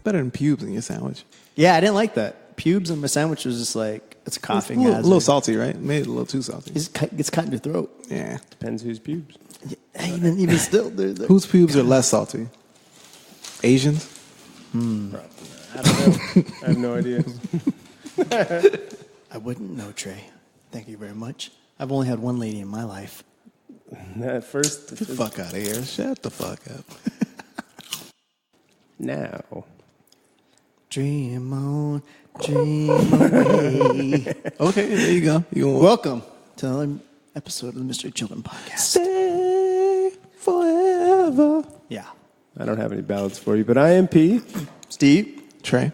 better than pubes in your sandwich. Yeah, I didn't like that. Pubes in my sandwich was just like, it's a coughing It's a hazard. little salty, right? Made it a little too salty. It gets cut in your throat. Yeah. Depends whose pubes. Yeah, even still, dude. Whose pubes are less salty? Asians? I don't know. I have no idea. I wouldn't know, Trey. Thank you very much. I've only had one lady in my life. At first, Get the fuck out of here. Shut the fuck up. now. Dream on, dream away. Okay, there you go. Welcome to another episode of the Mystery Children Podcast. Stay forever. Yeah. I don't have any ballads for you, but I am P. Steve. Trey.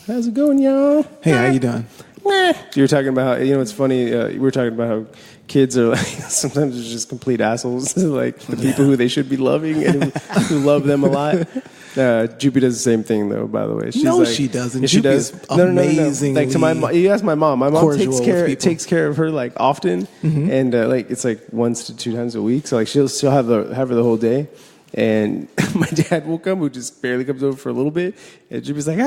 How's it going, y'all? Hey, how you doing? You were talking about how, it's funny, we were talking about how kids are like, sometimes they're just complete assholes, like the people who they should be loving and who love them a lot. Jupi does the same thing, though, by the way. She's No, like, she doesn't. Yeah, she Jupi does. is No. amazingly Like to my mom, you ask my mom. My mom cordial with takes care of her like often, and like it's like once to 2 times a week. So like she'll have her the whole day. And my dad will come, who just barely comes over for a little bit, and Jupi's like,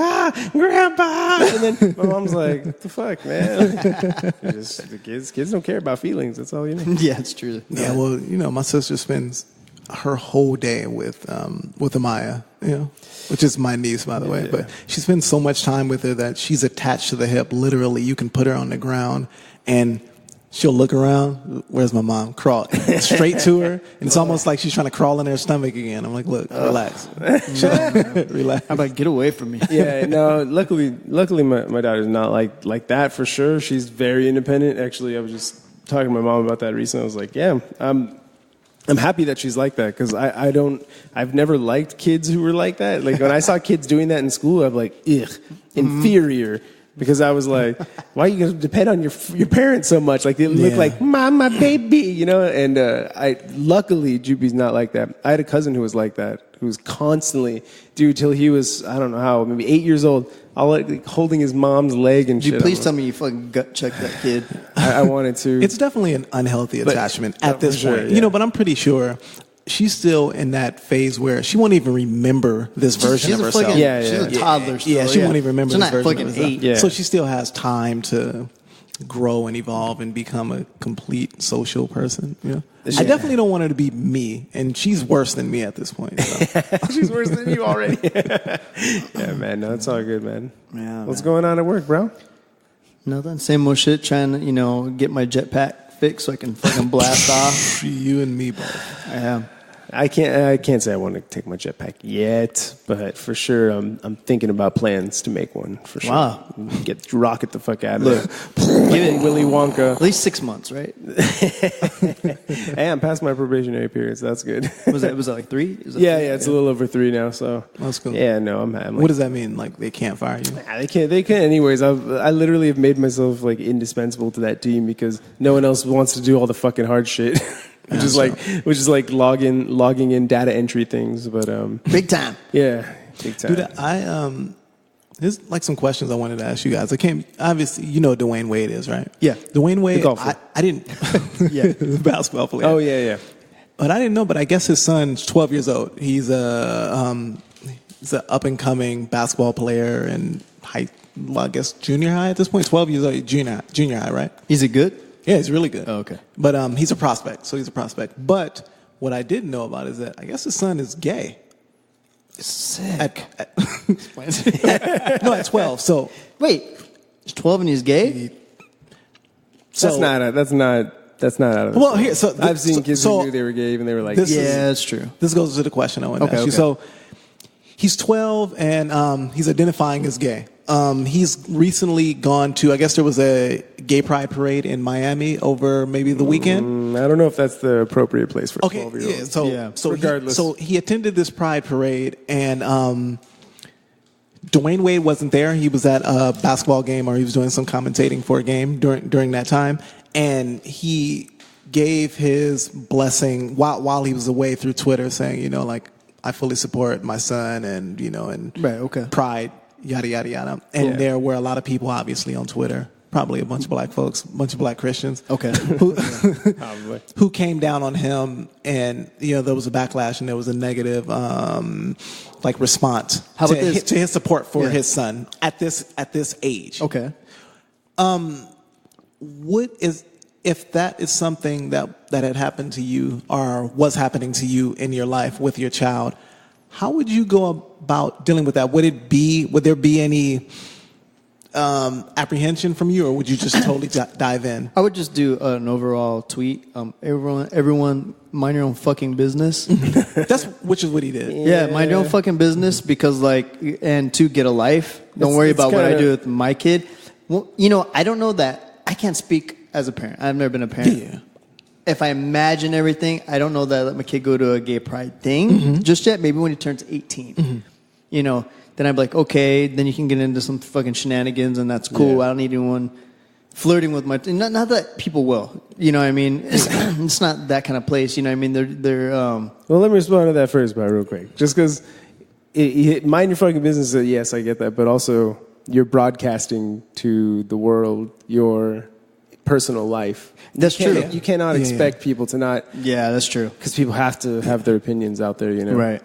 Grandpa! And then my mom's like, what the fuck, man? Just, the kids don't care about feelings. That's all you need. Yeah, it's true. Yeah, well, my sister spends her whole day with Amaya, which is my niece, by the way. But she spends so much time with her that she's attached to the hip. Literally, you can put her on the ground and she'll look around. Where's my mom? Crawl straight to her. And it's almost like she's trying to crawl in her stomach again. I'm like, look, relax. Relax. How about get away from me? Yeah, no, luckily my daughter's not like that for sure. She's very independent. Actually, I was just talking to my mom about that recently. I was like, yeah, I'm happy that she's like that because I've never liked kids who were like that. Like when I saw kids doing that in school, I'm like, ugh, inferior. Because I was like, why are you going to depend on your parents so much? Like they look like mama baby, And luckily Jupi's not like that. I had a cousin who was like that, who was constantly, till he was, I don't know how, maybe 8 years old, holding his mom's leg and shit. Please tell me you fucking gut check that kid. I wanted to. It's definitely an unhealthy attachment at this point. Yeah. But I'm pretty sure she's still in that phase where she won't even remember this version of herself. She's a toddler still. Yeah, she won't even remember She's this not version of fucking herself. 8. Yeah. So she still has time to grow and evolve and become a complete social person. I definitely don't want her to be me, and she's worse than me at this point. So. She's worse than you already. Yeah, man. No, it's all good, man. Yeah, What's going on at work, bro? Nothing. Same old shit. Trying to, get my jetpack fixed so I can fucking blast off. You and me both. I am. I can't say I want to take my jetpack yet, but for sure I'm thinking about plans to make one for sure. Wow. Rocket the fuck out of there. Give it Willy Wonka. At least 6 months, right? Hey, I'm past my probationary period, so that's good. Was that like 3? Yeah, it's a little over 3 now, so That's cool. yeah, no, I'm like, What does that mean? Like they can't fire you? Nah, they can't anyways. I literally have made myself like indispensable to that team because no one else wants to do all the fucking hard shit. Which is like logging in data entry things, but Big time. yeah, big time. Dude, there's like some questions I wanted to ask you guys. I can't obviously Dwayne Wade is, right? Yeah. Dwayne Wade. The golfer. I didn't. Yeah, the basketball player. Oh yeah. But I didn't know. But I guess his son's 12 years old. He's an up and coming basketball player in junior high at this point. 12 years old, junior high, right? Is it good? Yeah, he's really good. Oh, okay. But he's a prospect, so he's a prospect. But what I didn't know about is that I guess his son is gay. Sick. No, at 12. So Wait, he's 12 and he's gay? so That's not out of this. Well, here, so I've seen kids so who knew they were gay and they were like, Yeah, that's true. This goes to the question I want to ask you. Okay. So he's 12 and he's identifying as gay. He's recently gone to, I guess there was a gay pride parade in Miami over maybe the weekend. I don't know if that's the appropriate place for a Okay, 12-year-old. yeah. So regardless. He attended this pride parade, and Dwayne Wade wasn't there. He was at a basketball game, or he was doing some commentating for a game during that time, and he gave his blessing while he was away through Twitter, saying, like, I fully support my son, and Right, okay. pride. Yada, yada, yada. And there were a lot of people, obviously, on Twitter probably a bunch of black folks, a bunch of black Christians. Okay. Probably. Who came down on him, and there was a backlash and there was a negative response How about to his support for Yeah. his son at this age. Okay. If that is something that had happened to you or was happening to you in your life with your child, how would you go about dealing with that? Would there be any apprehension from you, or would you just totally dive in? I would just do an overall tweet. Everyone, mind your own fucking business. Which is what he did. Yeah, mind your own fucking business because, and to get a life. Don't worry about what I do with my kid. Well, I don't know that. I can't speak as a parent. I've never been a parent. Yeah. If I imagine everything, I don't know that I let my kid go to a gay pride thing just yet. Maybe when he turns 18. Then I'd be like, okay, then you can get into some fucking shenanigans, and that's cool. Yeah. I don't need anyone flirting with my... Not that people will. You know what I mean? It's not that kind of place. You know what I mean? They're Well, let me respond to that first, but real quick. Just because mind your fucking business, yes, I get that. But also, you're broadcasting to the world your personal life. That's true. You cannot expect people to not... Yeah, that's true. Because people have to have their opinions out there, Right.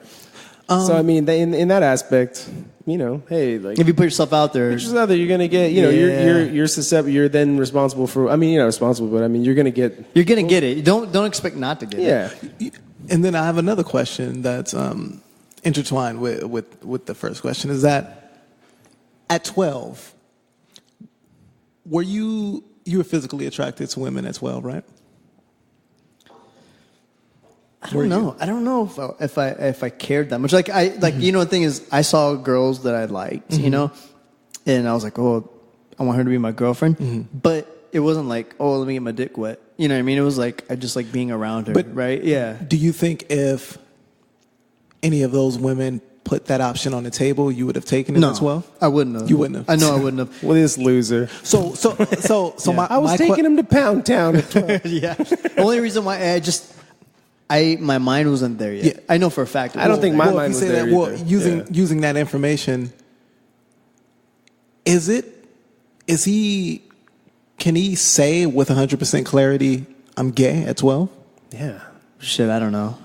So, I mean, in that aspect, hey, If you put yourself out there... you're going to get, you're susceptible. You're then responsible for... I mean, you're not responsible, but I mean, you're going to get... You're going to get it. Don't expect not to get it. Yeah. And then I have another question that's intertwined with the first question, is that at 12, were you were physically attracted to women at 12, right? I don't know. I don't know if I cared that much. The thing is, I saw girls that I liked, and I was like, oh, I want her to be my girlfriend. But it wasn't like, oh, let me get my dick wet. You know what I mean? It was like I just like being around her, right? Yeah. Do you think if any of those women put that option on the table, you would have taken it as well? I wouldn't have. You wouldn't have. I know I wouldn't have. Well, this loser. So Yeah. I was taking him to Pound Town at 12. Yeah. The only reason why my mind wasn't there yet. Yeah. I know for a fact. I don't think my mind was there either. Using that information, can he say with 100% clarity, I'm gay at 12? Yeah. Shit, I don't know.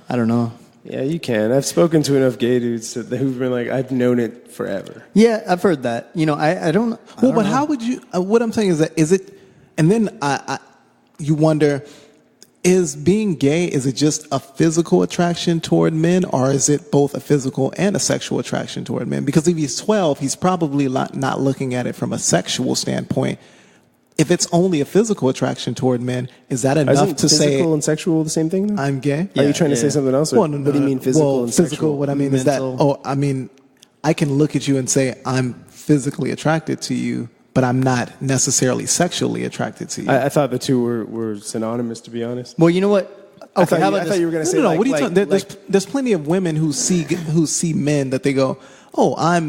Yeah, you can. I've spoken to enough gay dudes who've been like, I've known it forever. Yeah, I've heard that. I don't. But how would you? What I'm saying is it? And then you wonder, is being gay, is it just a physical attraction toward men, or is it both a physical and a sexual attraction toward men? Because if he's 12, he's probably not looking at it from a sexual standpoint. If it's only a physical attraction toward men, is that enough to say physical and sexual the same thing, though? I'm gay? Are you trying to say something else? Or No. What do you mean physical and sexual? What I mean is that, I can look at you and say I'm physically attracted to you, but I'm not necessarily sexually attracted to you. I thought the two were synonymous, to be honest. Well, you know what? Okay, I thought you were going to say No. What are you talking? There's plenty of women who see men that they go, oh, I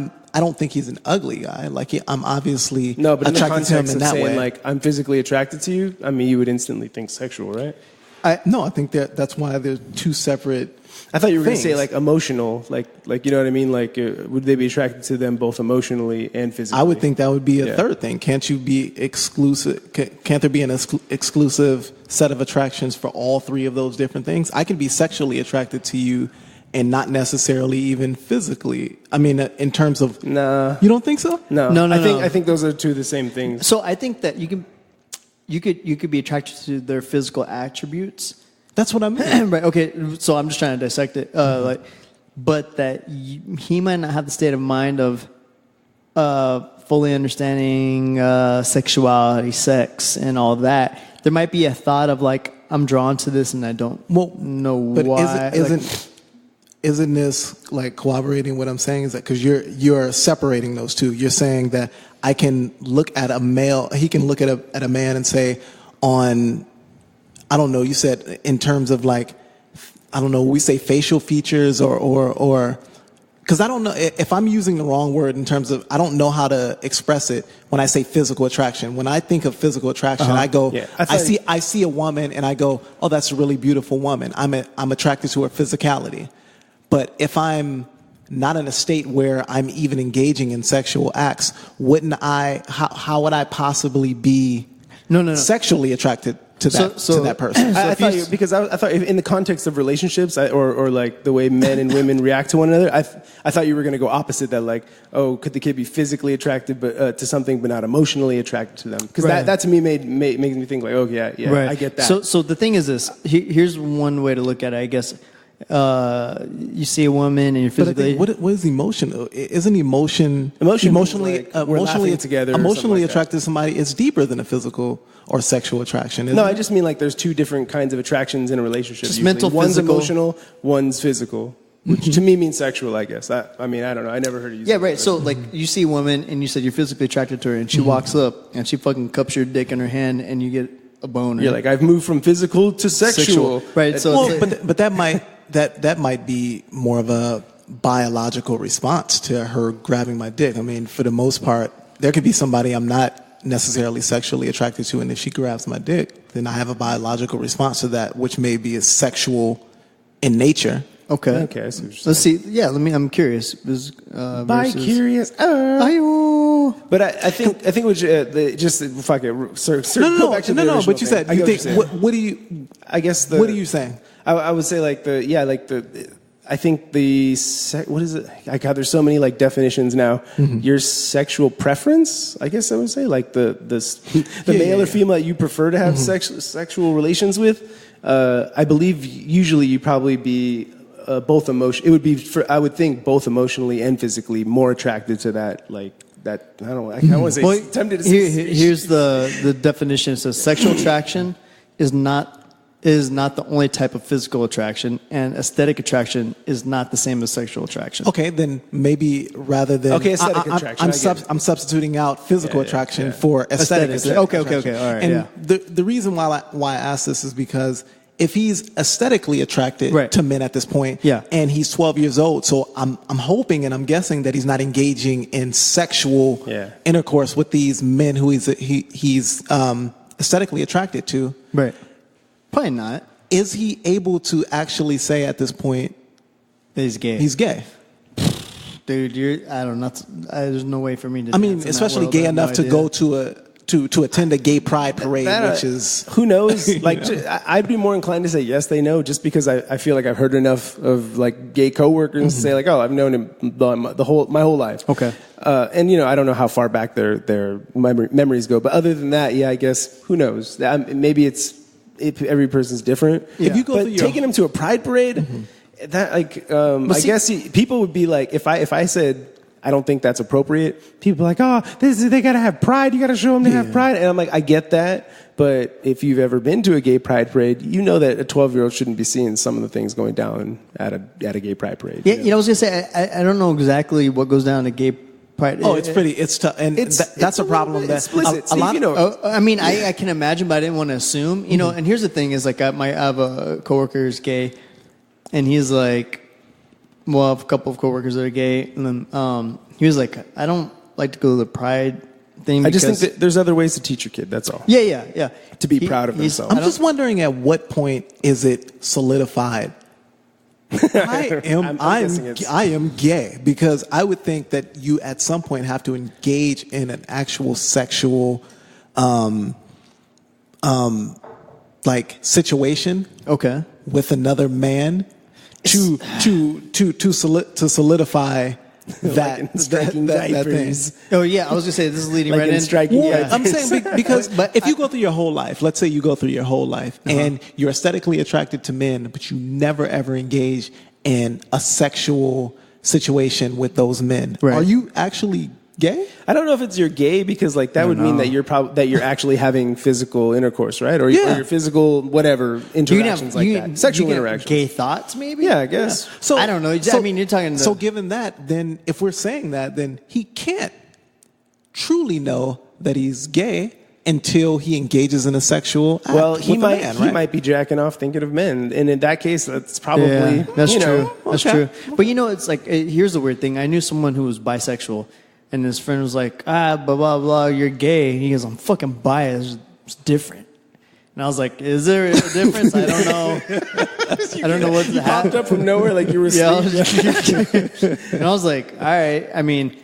don't think he's an ugly guy. I'm obviously but in the attracted to him context in of that saying, way. I'm physically attracted to you, I mean, you would instantly think sexual, right? I think that's why there's two separate. I thought you were going to say things. emotional, you know what I mean? Would they be attracted to them both emotionally and physically? I would think that would be a third thing. Can't you be exclusive? Can't there be an exclusive set of attractions for all three of those different things? I can be sexually attracted to you and not necessarily even physically. I mean, in terms of... Nah. You don't think so? No. No. I think those are two of the same things. So I think that you could be attracted to their physical attributes. That's what I mean. Right. Okay. So I'm just trying to dissect it. But that he might not have the state of mind of fully understanding sexuality, sex, and all that. There might be a thought of I'm drawn to this and I don't know but why. Isn't this corroborating what I'm saying? Is that because you're separating those two? You're saying that I can look at a male, he can look at a man and say, I don't know. You said in terms of I don't know. We say facial features or because I don't know if I'm using the wrong word in terms of I don't know how to express it when I say physical attraction. When I think of physical attraction, I go, I see a woman and I go, oh, that's a really beautiful woman. I'm attracted to her physicality. But if I'm not in a state where I'm even engaging in sexual acts, how would I possibly be sexually attracted to that person? I thought in the context of relationships or like the way men and women react to one another, I thought you were going to go opposite that, like, oh, could the kid be physically attracted to something but not emotionally attracted to them? Because that to me makes me think like, oh yeah, right. I get that. So the thing is this. Here's one way to look at it, I guess. You see a woman and you're physically. But what is emotion? Isn't emotionally attracted to somebody is deeper than a physical or sexual attraction? No, I just mean like there's two different kinds of attractions in a relationship. Just usually. mental, one's physical. Emotional, one's physical, which to me means sexual. I guess. I don't know. I never heard of you. Yeah, right. So like you see a woman and you said you're physically attracted to her, and she walks up and she fucking cups your dick in her hand, and you get a boner. You're like, I've moved from physical to sexual. Right. So, but that might be more of a biological response to her grabbing my dick. I mean, for the most part, there could be somebody I'm not necessarily sexually attracted to, and if she grabs my dick, then I have a biological response to that, which may be sexual in nature. Okay. I see what you're saying. Let's see. Yeah, I'm curious. Bi-curious. But I think we should just fuck it. Go back to the original but you thing. said you think. What do you? I guess what are you saying? I would say I think what is it? God, there's so many like definitions now. Your sexual preference, I guess I would say, like the male or female that you prefer to have sexual relations with. I believe usually you probably be both emotion. It would be I would think both emotionally and physically more attracted to that. Like that. I don't want to say. Tempted to say. Here's the definition. It says sexual attraction is not the only type of physical attraction, and aesthetic attraction is not the same as sexual attraction. Okay, then maybe rather than aesthetic attraction. I'm substituting out physical attraction for aesthetic attraction. Okay, all right. And the reason why I ask this is because if he's aesthetically attracted to men at this point, and he's 12 years old, so I'm hoping and I'm guessing that he's not engaging in sexual intercourse with these men who he's aesthetically attracted to. Right. Probably not. Is he able to actually say at this point that he's gay? He's gay. Dude, I don't know. There's no way for me to. I mean, especially gay enough to go to attend a gay pride parade, which is who knows. Like, I'd be more inclined to say yes, they know, just because I feel like I've heard enough of like gay coworkers say like, oh, I've known him my whole life. Okay. And I don't know how far back their memories go, but other than that, I guess who knows? Maybe every person's different. Yeah. If you go taking him to a pride parade, that I guess people would be like, if I said I don't think that's appropriate, people are like, oh, they gotta have pride. You gotta show them they have pride. And I'm like, I get that, but if you've ever been to a gay pride parade, you know that a 12-year-old shouldn't be seeing some of the things going down at a gay pride parade. Yeah, I was gonna say I don't know exactly what goes down at gay pride. Oh, it's tough, and that's a problem. That explicit. a lot. I mean, I can imagine, but I didn't want to assume. And here's the thing: is like I have a coworker who's gay, and he's like, well, I have a couple of coworkers that are gay, and then he was like, I don't like to go to the pride thing. I just think that there's other ways to teach your kid. That's all. Yeah. To be proud of themselves. I'm just wondering at what point is it solidified? I am gay, because I would think that you at some point have to engage in an actual sexual like situation with another man to solidify that thing. Oh yeah, I was gonna say this is leading right in striking. Well, I'm saying because if you go through your whole life, let's say you go through your whole life and you're aesthetically attracted to men, but you never ever engage in a sexual situation with those men. Right. Are you actually gay? I don't know if it's you're gay, because like that would mean that you're actually having physical intercourse, right? Or your physical whatever interactions sexual interactions. Gay thoughts, maybe. Yeah, I guess. Yeah. So I don't know. I mean, you're talking. So given that, then if we're saying that, then he can't truly know that he's gay until he engages in a sexual act. Well, he might be jacking off thinking of men, and in that case, that's probably that's true. That's true. But it's like here's the weird thing. I knew someone who was bisexual, and his friend was like, blah blah blah, you're gay. He goes, I'm fucking bi. It's different. And I was like, is there a difference? I don't know. I don't know what's happened. Popped up from nowhere like you were asleep. And I was like, all right. I mean,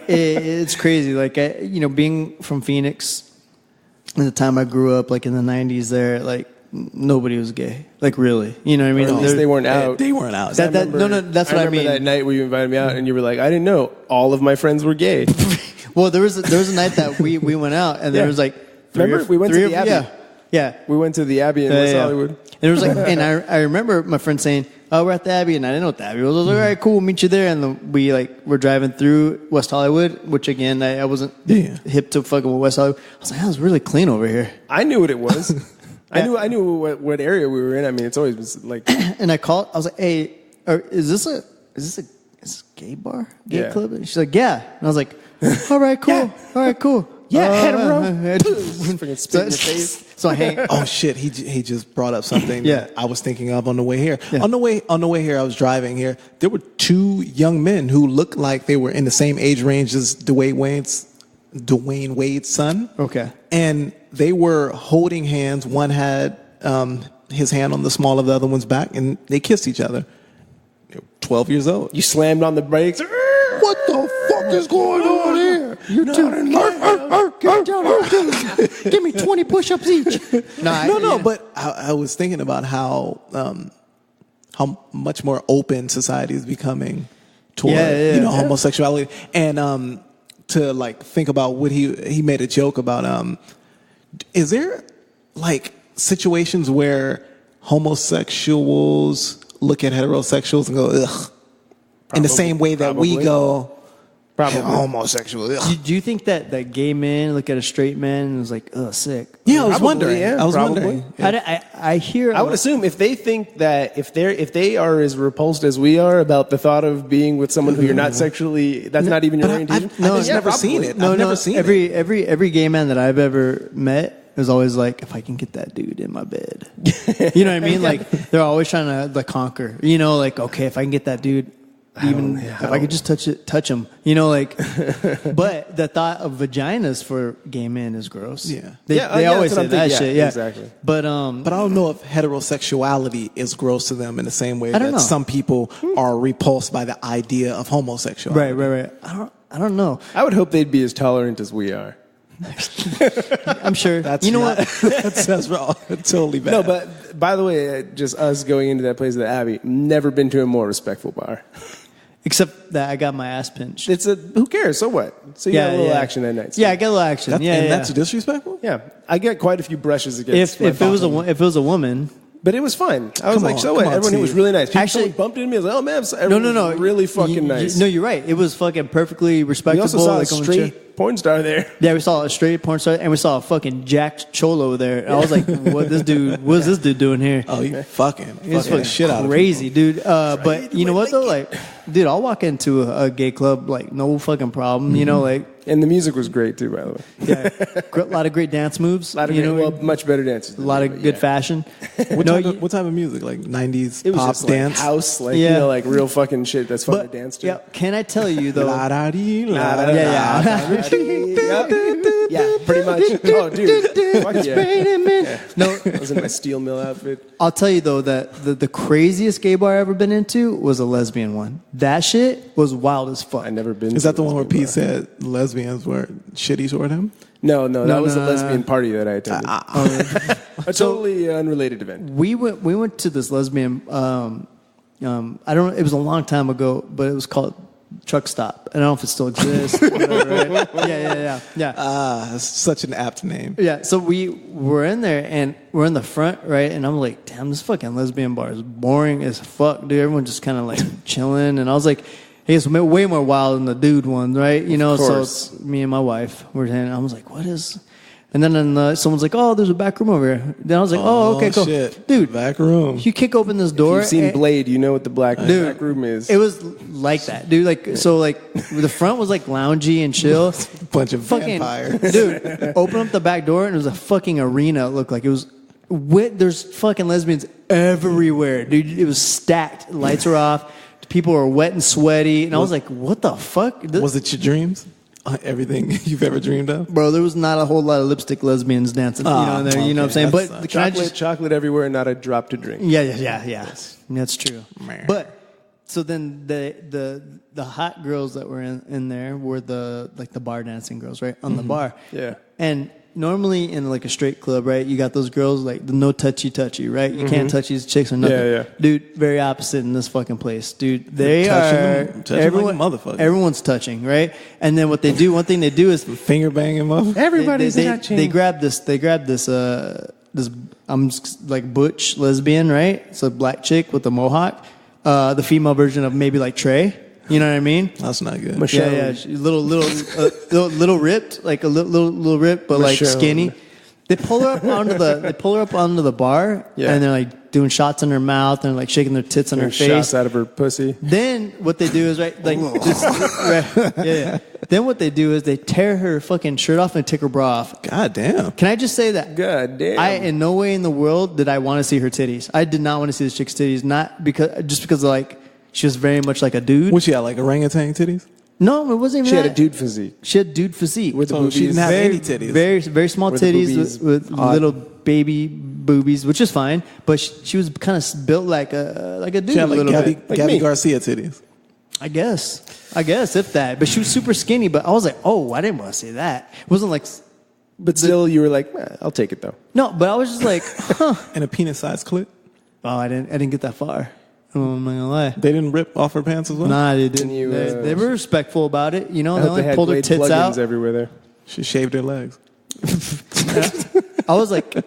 it's crazy. Like, being from Phoenix, at the time I grew up, like in the 90s there, like nobody was gay. Like really. You know what I mean? Or at least they weren't out. They weren't out. That's what I mean. That night where you invited me out and you were like, I didn't know all of my friends were gay. Well, there was a night that we went out and there was like we went to the Abbey. Yeah. We went to the Abbey in West Hollywood. And it was like, and I remember my friend saying, "Oh, we're at the Abbey," and I didn't know what the Abbey was. I was like, "All right, cool, we'll meet you there." And then we're driving through West Hollywood, which again I wasn't hip to fucking with West Hollywood. I was like, "That was really clean over here." I knew what it was. I knew what area we were in. I mean, it's always been like. And I called. I was like, "Hey, is this a gay bar, gay club?" And she's like, "Yeah." And I was like, "All right, cool. Yeah. All right, cool." Yeah, freaking spit in your face. So I hang. Oh shit! He just brought up something Yeah. that I was thinking of on the way here. Yeah. On the way here, I was driving here. There were two young men who looked like they were in the same age range as Dwayne Wade's son. Okay. And they were holding hands. One had his hand on the small of the other one's back, and they kissed each other. They were 12 years old. You slammed on the brakes. What the fuck is going on here? You two, get down. Give me 20 push-ups each. No. But I was thinking about how much more open society is becoming toward homosexuality, and to like think about what he made a joke about. Is there like situations where homosexuals look at heterosexuals and go ugh? In the same way that we go, probably homosexual. Do you think that gay men look at a straight man and is like, "Oh, sick"? Yeah, I was Probably, wondering. yeah, I was probably. wondering. I hear. I would assume if they think that if they are as repulsed as we are about the thought of being with someone who you're not sexually, that's not even your orientation. I've just never seen it. I've never seen it. Every gay man that I've ever met is always like, if I can get that dude in my bed, you know what I mean? Like they're always trying to conquer. You know, like okay, if I can get that dude. Even if I could just touch him, you know, like. But the thought of vaginas for gay men is gross. Yeah, they always say that shit. Yeah, exactly. But I don't know if heterosexuality is gross to them in the same way I don't that know. some people are repulsed by the idea of homosexuality. Right. I don't know. I would hope they'd be as tolerant as we are. I'm sure. That's you know not, what? that's wrong. Totally bad. No, but by the way, just us going into that place at the Abbey, never been to a more respectful bar. Except that I got my ass pinched. Who cares? So what? So you got a little action that night. So. Yeah, I got a little action. That's disrespectful. Yeah, I get quite a few brushes against. If it was a woman. But it was fun. I was like, so what? Everyone here was really nice. People actually bumped into me. I was like, oh man, everyone was really fucking nice. No, you're right. It was fucking perfectly respectable. We also saw a straight porn star there. Yeah, we saw a straight porn star, and we saw a fucking jacked cholo there. I was like, what's this dude doing here? Oh, you fucking shit out of crazy, dude. But you know what though? Like, dude, I'll walk into a gay club like no fucking problem. Mm-hmm. You know, like. And the music was great too, by the way. Yeah, a lot of great dance moves. Much better dances. A lot of good fashion. What type of music? Like 90s pop just dance? Like house, like real fucking shit that's fun to dance to. Yeah, can I tell you though? Yeah, pretty much. Oh, dude. Fuck yeah. No, I was in my steel mill outfit. I'll tell you though that the craziest gay bar I ever been into was a lesbian one. That shit was wild as fuck. I never been. Is that the one where Pete said lesbians were shitty toward him? No, that was a lesbian party that I attended. A totally unrelated event. We went to this lesbian. I don't know. It was a long time ago, but it was called Truck Stop. I don't know if it still exists. Whatever, right? Yeah. That's such an apt name. Yeah. So we were in there, and we're in the front, right? And I'm like, damn, this fucking lesbian bar is boring as fuck, dude. Everyone's just kind of like chilling, and I was like. It's way more wild than the dude one, right? You know, so it's me and my wife were in. I was like, what is... And then someone's like, oh, there's a back room over here. Then I was like, oh okay, cool. Shit. Dude, back room. You kick open this door. If you've seen Blade, you know what the back room is. It was like that, dude. Like, so like the front was like loungy and chill. Bunch of vampires. Dude, open up the back door and it was a fucking arena. It looked like it was... There's fucking lesbians everywhere, dude. It was stacked. Lights were off. People were wet and sweaty, and I was like, "What the fuck?" Was it your dreams? everything you've ever dreamed of? Bro, there was not a whole lot of lipstick lesbians dancing, in there. You know what I'm saying? That's, But can I Chocolate everywhere and not a drop to drink. Yeah. That's true. But so then the hot girls that were in there were the bar dancing girls, right? On the bar. Yeah. And normally in like a straight club, right, you got those girls like the no touchy, right? You can't touch these chicks or nothing. Yeah. Dude, very opposite in this fucking place. Dude, they are touching everyone, like a motherfucker. Everyone's touching, right? And then one thing they do is Finger banging motherfucker. Everybody's touching. They grab this this like butch lesbian, right? It's a black chick with a mohawk. The female version of maybe like Trey. You know what I mean? That's not good. Michelle. Yeah. She's little ripped, like a little ripped, but like Michelle. skinny. They pull her up onto the bar, and they're like doing shots in her mouth and like shaking their tits on her face. Shots out of her pussy. Then what they do is Then what they do is they tear her fucking shirt off and take her bra off. God damn. Can I just say that? God damn. I in no way in the world did I want to see her titties. I did not want to see this chick's titties, not because like she was very much like a dude. What she had, like orangutan titties? No, it wasn't even She had that. a dude physique. She had dude physique. With the So boobies. she didn't have very, any titties. Very small Were the titties boobies with odd? little baby boobies, which is fine. But she was kind of built like a dude She had a like little bit. Like Gabby me. Garcia titties. I guess if that. But she was super skinny. But I was like, oh, I didn't want to see that. It wasn't like But still, you were like, I'll take it though. no. But I was just like, huh. And a penis-sized clit. Oh, I didn't get that far. I'm not gonna lie. They didn't rip off her pants as well? Nah, they didn't. you, They were respectful about it. You know, I they hope they only had pulled her Glade tits plugins out. everywhere there. She shaved her legs. I was like, I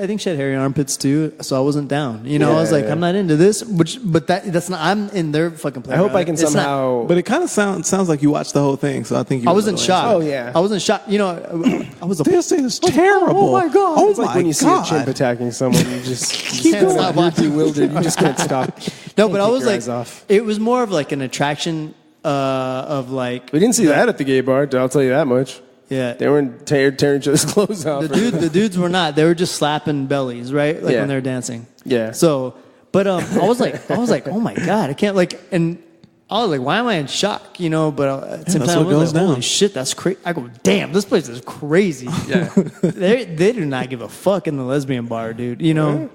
think she had hairy armpits too, so I wasn't down. You know, I was like, Yeah. I'm not into this. But that's not. I'm in their fucking I playground. hope I can It's not- somehow. But it kind of sounds like you watched the whole thing, so I think you I were was in a little shock. Oh, yeah. I was in shock. You know, I was a. This is terrible. Oh my god! Oh it's like my when you see a God. chimp attacking someone, you just Keep can't going. stop. You're bewildered. You just can't stop. No, Can't but I take was your like, eyes off. it was more of like an attraction of like, We didn't see that at the gay bar. I'll tell you that much. yeah. They weren't tearing each other's clothes off. The dudes were not. They were just slapping bellies, right? Like Yeah. when they were dancing. Yeah. So, but I was like, oh my god, I can't like, and I was like, why am I in shock? You know, but at the same that's time, I what was goes like, holy down. shit, that's crazy. I go, damn, this place is crazy. Yeah. they do not give a fuck in the lesbian bar, dude. You know.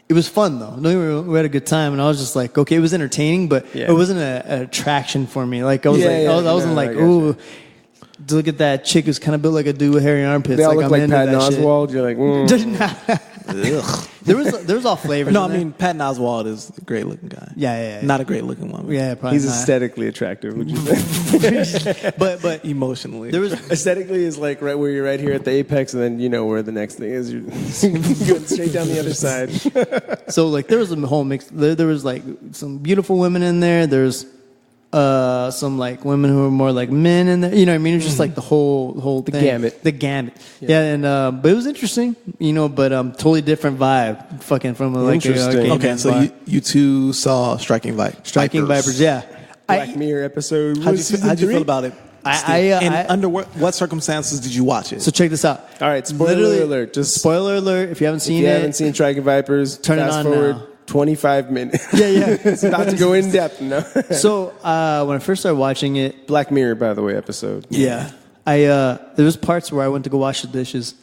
It was fun though. No, we had a good time, and I was just like, okay, it was entertaining, but Yeah. it wasn't an attraction for me. Like I was Yeah, like, I wasn't no, like, I gotcha. ooh, look at that chick who's kind of built like a dude with hairy armpits. They all like, look I'm like into Patton that shit. Oswalt. You're like, there was all flavors. No, I in there. mean, Patton Oswalt is a great looking guy. Yeah. Not a great looking woman. Yeah, probably he's not. aesthetically attractive. Would you say? But Emotionally. there was Aesthetically is like right where you're right here at the apex, and then you know where the next thing is. You're going straight down the other side. so like there was a whole mix. There was like some beautiful women in there. There's some like women who are more like men in there. You know what I mean? It's just like the whole thing. gamut. The gamut. Yeah, and but it was interesting. You know, but totally different vibe. Fucking from like a Interesting. gay Okay, man's so bar. you two saw Striking Striking Vipers. Yeah. Black Mirror episode. How'd you feel about it? And under what circumstances did you watch it? So check this out. All right, spoiler alert. Just Spoiler alert. If you haven't if seen you it, haven't seen Striking Vipers, Turn it fast on forward now. 25 minutes. Yeah. It's about to go in depth. No. So when I first started watching it, Black Mirror, by the way, episode. yeah, there was parts where I went to go wash the dishes.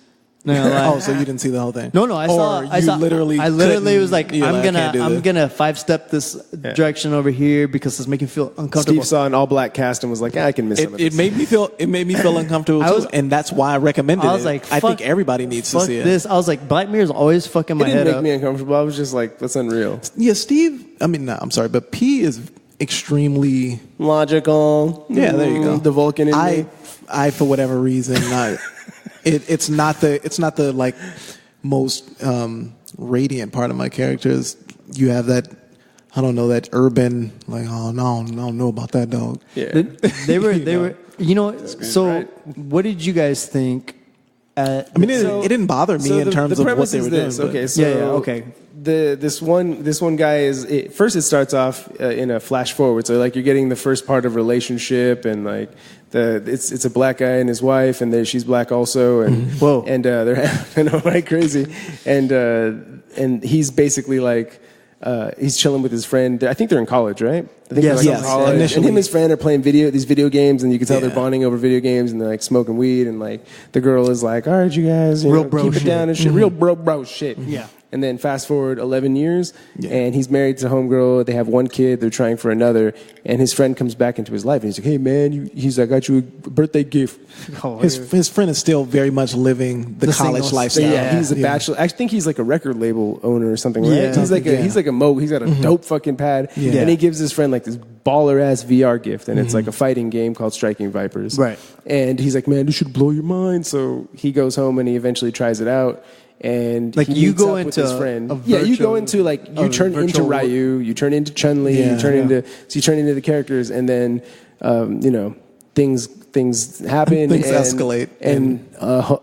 Not gonna lie. Oh, so you didn't see the whole thing? No, I saw. Or I saw. literally I literally couldn't- was like, you're I'm I can't do I'm this. gonna 5-step this direction over here because it's making me feel uncomfortable. Steve saw an all-black cast and was like, I can miss some of It this. made me feel uncomfortable I was- too, and that's why I recommended I was it. like, I think fuck- everybody needs to Fuck see it. this. I was like, Black Mirror's always fucking It my didn't head make up. me uncomfortable. I was just like, that's unreal. Yeah, Steve. I mean, no, I'm sorry, but P is extremely. Logical. Yeah, there you go. The Vulcan in me. I for whatever reason, it's not the like most radiant part of my characters. You have that. I don't know, that urban, like, oh no, I don't know about that dog. Yeah. They were. You know. So, right. what did you guys think? I mean, it didn't bother me in terms of what premise they is were this. doing. Okay, so okay. This one guy is first. It starts off in a flash forward, so like you're getting the first part of relationship, and like it's a black guy and his wife, and she's black also, and Whoa. and they're I know, right, crazy, and he's basically like he's chilling with his friend. I think they're in college, right? I think Yes, they're yes. in college. Initially. And him and his friend are playing these video games, and you can tell they're Yeah. bonding over video games, and they're like smoking weed, and like the girl is like, "All right, you guys, Real bro keep shit. it down and shit, real bro shit." Yeah. And then fast forward 11 years, Yeah. and he's married to homegirl. They have one kid. They're trying for another. And his friend comes back into his life, and he's like, "Hey, man, I got you a birthday gift." His friend is still very much living the college single- lifestyle. Yeah, he's a bachelor. I think he's like a record label owner or something, right? Yeah. He's like a mo. He's got a dope fucking pad, Yeah. and he gives his friend like this baller ass VR gift, and it's like a fighting game called Striking Vipers. Right. And he's like, "Man, this should blow your mind." So he goes home and he eventually tries it out. And Like, he you meets go up with into his friend. a You go virtual- into like you a turn into virtual- Ryu, you turn into Chun-Li, Yeah. you turn into the characters, and then things happen. Things and, escalate. and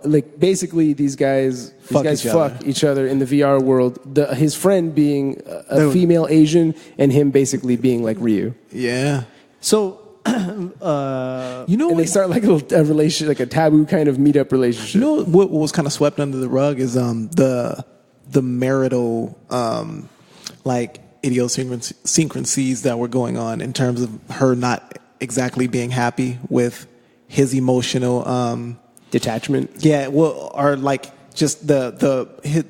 like basically these guys Fuck each other. fuck each other in the VR world. His friend being a No. female Asian, and him basically being like Ryu. Yeah. So, You know And they what? start like a relationship, like a taboo kind of meetup relationship. You know what was kind of swept under the rug is the marital like idiosyncrasies that were going on in terms of her not exactly being happy with his emotional Detachment. yeah, well, or like just his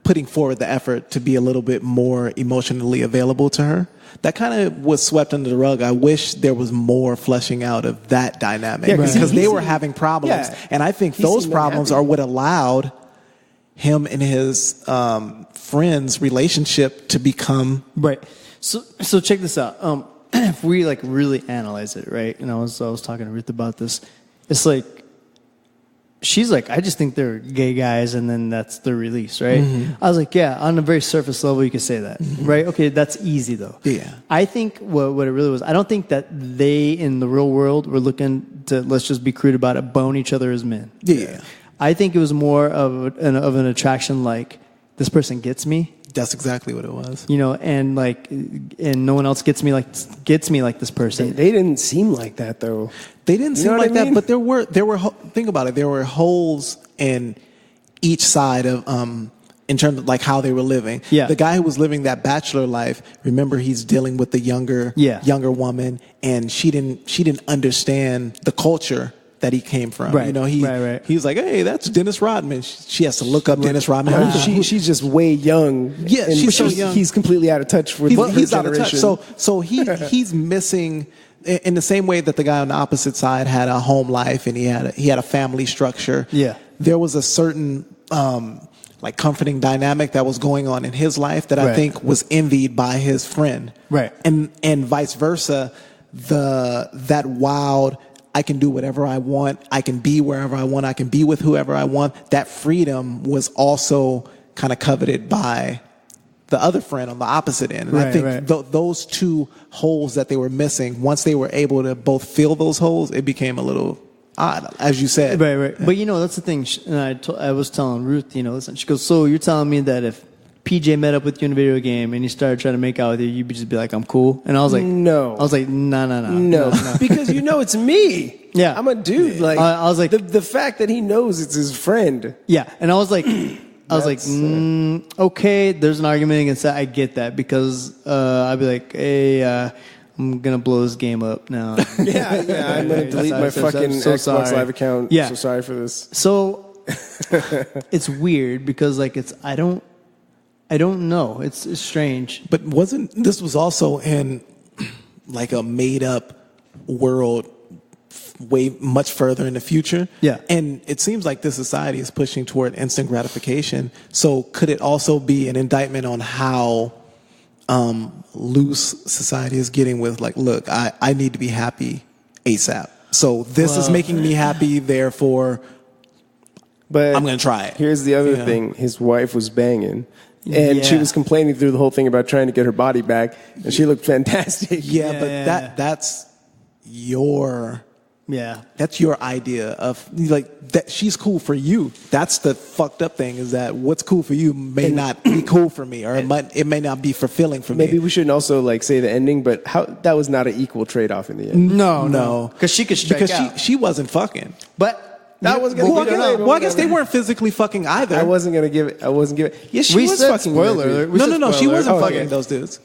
putting forward the effort to be a little bit more emotionally available to her. That kind of was swept under the rug. I wish there was more fleshing out of that dynamic, Yeah, 'cause because he they were seemed- having problems, yeah. and I think He those seemed problems unhappy. are what allowed him and his friend's relationship to become. right. So check this out. If we like really analyze it, right? And I was talking to Ruth about this. It's like she's like, I just think they're gay guys, and then that's the release, right? I was like, yeah, on a very surface level, you could say that, right? Okay, that's easy though. Yeah. I think what it really was, I don't think that they in the real world were looking to, let's just be crude about it, bone each other as men. Yeah. I think it was more of an attraction, like this person gets me, That's exactly what it was. and no one else gets me like this person. They didn't seem like that though. They didn't You seem know like what I mean? that, but there were think about it. There were holes in each side of in terms of like how they were living. Yeah. The guy who was living that bachelor life, remember he's dealing with the younger woman, and she didn't understand the culture that he came from. Right. Right. He was like, "Hey, that's Dennis Rodman." She has to look up Dennis Rodman. She's just way young. Yeah, and she's so young. He's completely out of touch with her He's out of touch. generation. So he's missing in the same way that the guy on the opposite side had a home life and he had a family structure. Yeah. There was a certain like comforting dynamic that was going on in his life that I Right. think was envied by his friend. Right. And vice versa. That wild, I can do whatever I want. I can be wherever I want. I can be with whoever I want. That freedom was also kind of coveted by the other friend on the opposite end. And I Right, think right. those two holes that they were missing, once they were able to both fill those holes, it became a little odd, as you said. Right. But that's the thing. And I was telling Ruth, listen, she goes, so you're telling me that if PJ met up with you in a video game and he started trying to make out with you, you'd just be like, I'm cool? And I was like, No. I was like, no. No, because it's me. Yeah. I'm a dude. Like I was like, the fact that he knows it's his friend. yeah. And I was like, okay, there's an argument against that. I get that because I'd be like, hey, I'm going to blow this game up now. Yeah. I'm gonna delete my fucking Xbox sorry. Live account. Yeah. So sorry for this. So it's weird because I don't know. It's strange. But this was also in like a made up world way much further in the future. Yeah. And it seems like this society is pushing toward instant gratification. So could it also be an indictment on how loose society is getting with like, look, I need to be happy ASAP. So this is making me happy, therefore But I'm going to try it. Here's the other Yeah. thing: his wife was banging, and she Yeah. was complaining through the whole thing about trying to get her body back, and she looked fantastic. Yeah, but Yeah. that's your Yeah. That's your idea of like that she's cool for you. That's the fucked up thing is that what's cool for you may not be cool for me, or it may not be fulfilling for Maybe me. we shouldn't also like say the ending, but that was not an equal trade off in the end. No, Because she could strike because out. she wasn't fucking. But That wasn't gonna give it. Well, I guess they weren't physically fucking either. I wasn't gonna give it. Yeah, she We was said fucking. spoiler alert. We said No, she spoiler wasn't alert. fucking those dudes.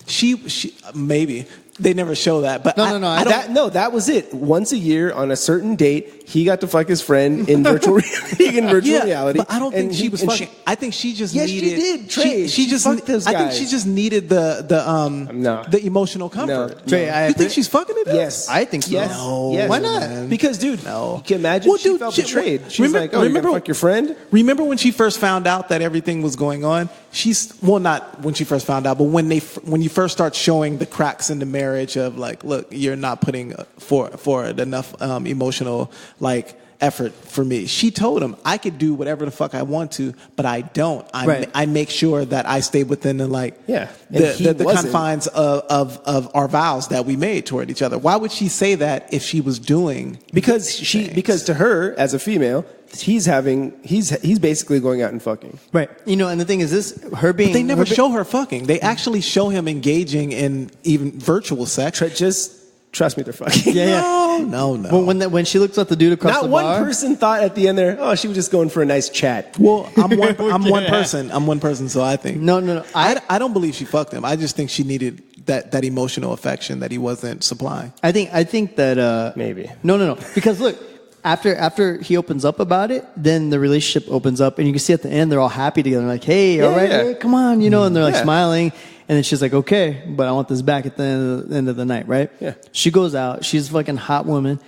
She maybe they never show that, but No. That was it. Once a year on a certain date, he got to fuck his friend in virtual reality. But I don't think she was fucking. I think she just needed. Yes, she did. Trey, she just. fucked those I think guys. she just needed the emotional comfort. No. Trey, You think she's fucking it? Yes, I think so. Yes. No. Yes. Why not? Man. Because, dude, No. you can imagine Well, she dude, felt she- betrayed. She's remember- like, "Oh, you're gonna remember- fuck your friend?" Remember when she first found out that everything was going on? Not when she first found out, but when you first start showing the cracks in the marriage of like, look, you're not putting forward enough emotional like effort for me. She told him, I could do whatever the fuck I want to, but I don't. I make sure that I stay within the the confines of our vows that we made toward each other. Why would she say that if she was doing Because to her as a female, he's basically going out and fucking. Right. And the thing is this, her being... But they never show her fucking. They actually show him engaging in even virtual sex. Just trust me, they're fucking. No. Well, when she looks at the dude across Not the one bar... person thought at the end there, oh, she was just going for a nice chat. Well, I'm one person. I'm one person, so I think. No. I don't believe she fucked him. I just think she needed that emotional affection that he wasn't supplying. I think that... Maybe. No. Because look, after he opens up about it, then the relationship opens up, and you can see at the end they're all happy together. They're like, hey, all right, hey, come on, and they're like smiling. And then she's like, okay, but I want this back at the end of the night, right? Yeah. She goes out. She's a fucking hot woman.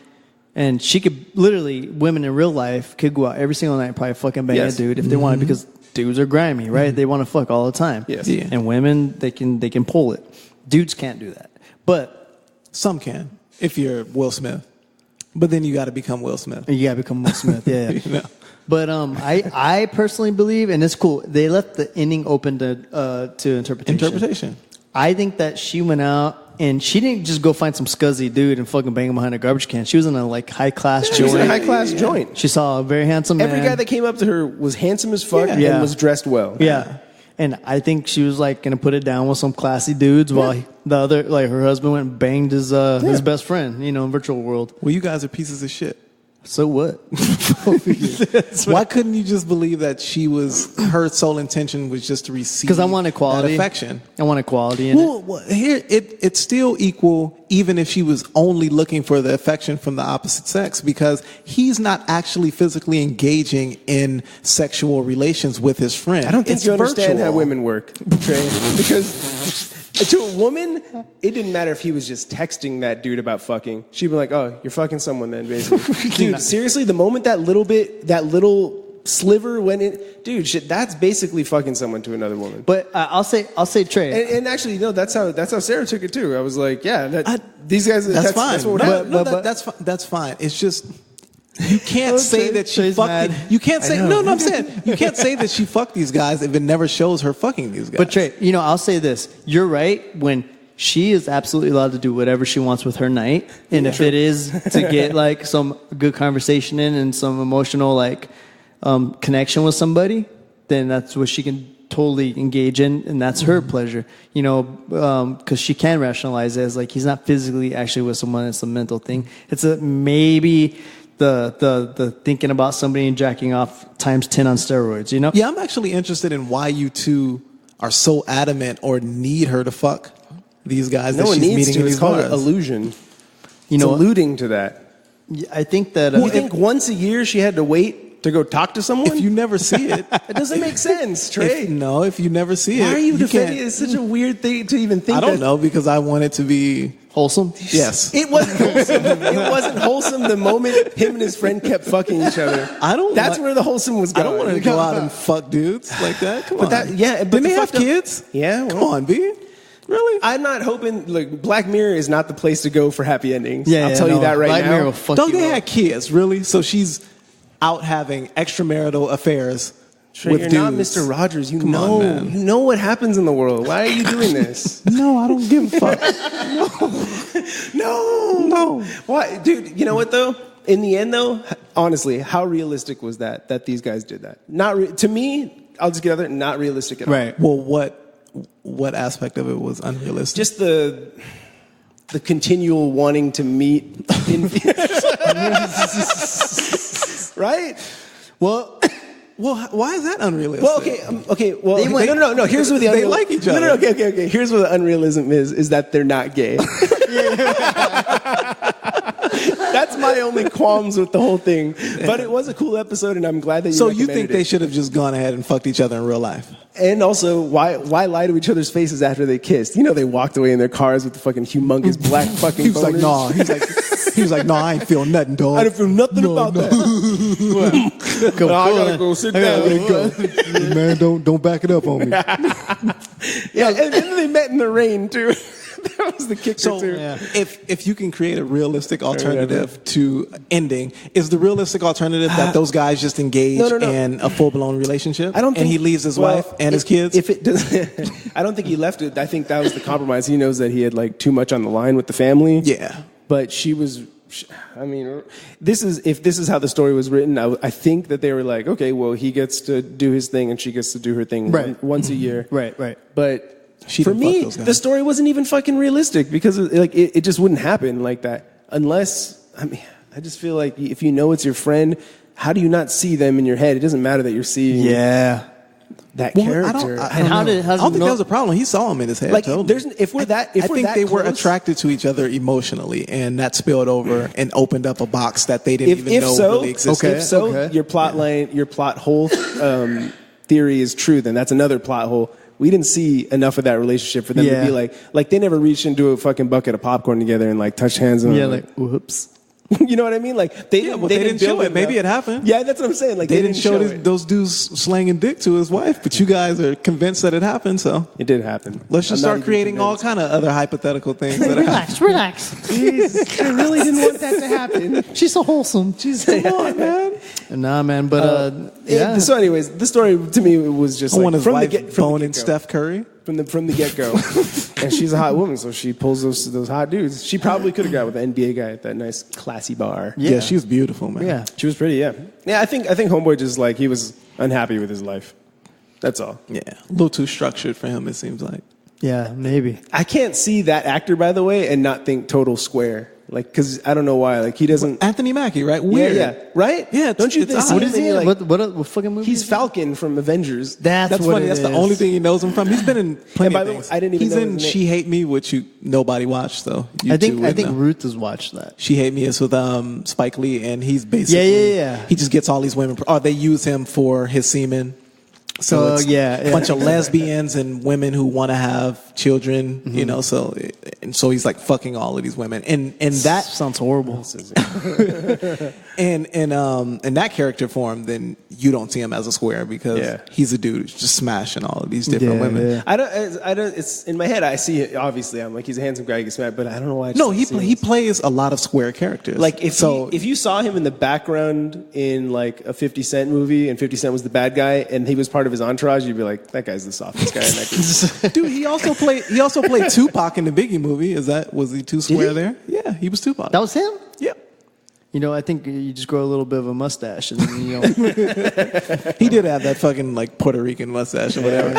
And she could literally, women in real life could go out every single night and probably fucking bang a dude if they wanted, because dudes are grimy, right? They want to fuck all the time. Yes. Yeah. And women, they can pull it. Dudes can't do that. But Some can, if you're Will Smith. But then you got to become Will Smith. you gotta become Will Smith, yeah. You know? But I personally believe, and it's cool, they left the ending open to interpretation. I think that she went out and she didn't just go find some scuzzy dude and fucking bang him behind a garbage can. She was in a high class joint. She was in a high class joint. She saw a very handsome man. Every guy that came up to her was handsome as fuck and was dressed well. Yeah. And I think she was like gonna put it down with some classy dudes while the other, like her husband went and banged his best friend, in virtual world. Well, you guys are pieces of shit. So what? Why couldn't you just believe that her sole intention was just to receive? Because I want equality. That affection. I want equality in it. Well, here it's still equal, even if she was only looking for the affection from the opposite sex, because he's not actually physically engaging in sexual relations with his friend. I don't think It's you understand virtual. how women work, Trey. Because to a woman, it didn't matter if he was just texting that dude about fucking. She'd be like, "Oh, you're fucking someone then, basically." Dude, seriously, the moment that little sliver went in, dude, shit, that's basically fucking someone to another woman. But I'll say Trey. And actually, that's how Sarah took it too. I was like, yeah, these guys. That's fine. That's what would happen. That's fine. It's just you can't say that she Trey's fucked. mad. You can't say no. I'm saying you can't say that she fucked these guys if it never shows her fucking these guys. But Trey, I'll say this. You're right when she is absolutely allowed to do whatever she wants with her night. And if it is to get like some good conversation in and some emotional connection with somebody, then that's what she can totally engage in, and that's her pleasure, because she can rationalize it as like he's not physically actually with someone, it's a mental thing. It's maybe the thinking about somebody and jacking off times 10 on steroids, Yeah, I'm actually interested in why you two are so adamant or need her to fuck these guys that she's meeting in It's these called bars. illusion. It's alluding to that. I think that You think once a year she had to wait to go talk to someone? If you never see it, it doesn't make sense, Trey. if you never see it, Why are you defending can't- it? It's such a weird thing to even think. I don't know, because I want it to be wholesome. yes. It wasn't wholesome. It wasn't wholesome the moment him and his friend kept fucking each other. That's where the wholesome was I going. don't want to go out and fuck dudes like that. Come on. But Didn't they have kids? Yeah. Come on, B. Really? I'm not hoping. Look, Black Mirror is not the place to go for happy endings. Yeah, I'll tell you that right Black now. Mirror will fuck Don't you they up. have kids? Really? So she's out having extramarital affairs Trey, with you're dudes. not Mr. Rogers. You Come on, man. You know what happens in the world. Why are you doing this? No, I don't give a fuck. No. Why, dude? You know what though? In the end, though, honestly, how realistic was that these guys did that? To me, I'll just get out there. Not realistic at all. Right. Well, what aspect of it was unrealistic? Just the continual wanting to meet. right? Well, why is that unrealistic? Well, okay. Well, no. Here's what the they like each other. No, okay. Here's what the unrealism is that they're not gay. That's my only qualms with the whole thing. But it was a cool episode, and I'm glad that you. So you think it. they should have just gone ahead and fucked each other in real life? And also, why lie to each other's faces after they kissed? You know, they walked away in their cars with the fucking humongous black fucking. He was boners. like, nah. He was like, nah. I ain't feel nothing, dog. I didn't feel nothing about that. I gotta go sit down. Man, don't back it up on me. Yeah, and then they met in the rain too. That was the kicker too. Yeah. If you can create a realistic alternative to ending, is the realistic alternative that those guys just engage in a full-blown relationship? I don't think, and he leaves his wife and his kids? If it does, I don't think he left it. I think that was the compromise. He knows that he had like too much on the line with the family. Yeah. But she was, I mean, if this is how the story was written, I think that they were like, okay, well, he gets to do his thing and she gets to do her thing once a year. Right. But for me, the story wasn't even fucking realistic because it just wouldn't happen like that unless, I mean, I just feel like if you know it's your friend, how do you not see them in your head? It doesn't matter that you're seeing that character. I don't think that was a problem. He saw him in his head. Like, I think they were attracted to each other emotionally, and that spilled over and opened up a box that they didn't even know really existed. If so, your plot hole theory is true. Then that's another plot hole. We didn't see enough of that relationship for them to be like they never reached into a fucking bucket of popcorn together and like touched hands. And like whoops. You know what I mean? Like they didn't show it. Maybe it happened. Yeah, that's what I'm saying. Like they didn't show those dudes slanging dick to his wife, but you guys are convinced that it happened. So it did happen. Let's just start creating all kind of other hypothetical things. Relax. Jeez, I really didn't want that to happen. She's so wholesome. Come on, man. Nah, man. But yeah. So, anyways, the story to me was just want his from wife boning Steph Curry. From the get go, and she's a hot woman, so she pulls those hot dudes. She probably could have got with an NBA guy at that nice classy bar. Yeah, she was beautiful, man. Yeah, she was pretty. Yeah. I think Homeboy just like he was unhappy with his life. That's all. Yeah, a little too structured for him. It seems like. Yeah, maybe. I can't see that actor, by the way, and not think total square. Like, because I don't know why. Like, he doesn't. Anthony Mackie, right? Weird. Yeah. Right? Yeah. Don't you think? What is he? Like, what fucking movie? He's Falcon from Avengers. That's what funny. That's the only thing he knows him from. He's been in plenty of things. I didn't even He's know in his name. She Hate Me, which nobody watched though. I think Ruth has watched that. She Hate Me is with Spike Lee, and he's basically He just gets all these women, or they use him for his semen. So it's a bunch of lesbians and women who want to have children, you know. So he's like fucking all of these women, and that sounds horrible. and in that character form, then you don't see him as a square because he's a dude who's just smashing all of these different women. Yeah. I don't. It's in my head. I see it. Obviously, I'm like he's a handsome guy. He gets mad, but I don't know why. He plays a lot of square characters. Like if you saw him in the background in like a 50 Cent movie, and 50 Cent was the bad guy, and he was part of his entourage, you'd be like, that guy's the softest guy in that group. Dude, he also played Tupac in the Biggie movie. Was he too square there? Yeah, he was Tupac. That was him? Yeah. You know, I think you just grow a little bit of a mustache, and you know. He did have that fucking like Puerto Rican mustache or whatever.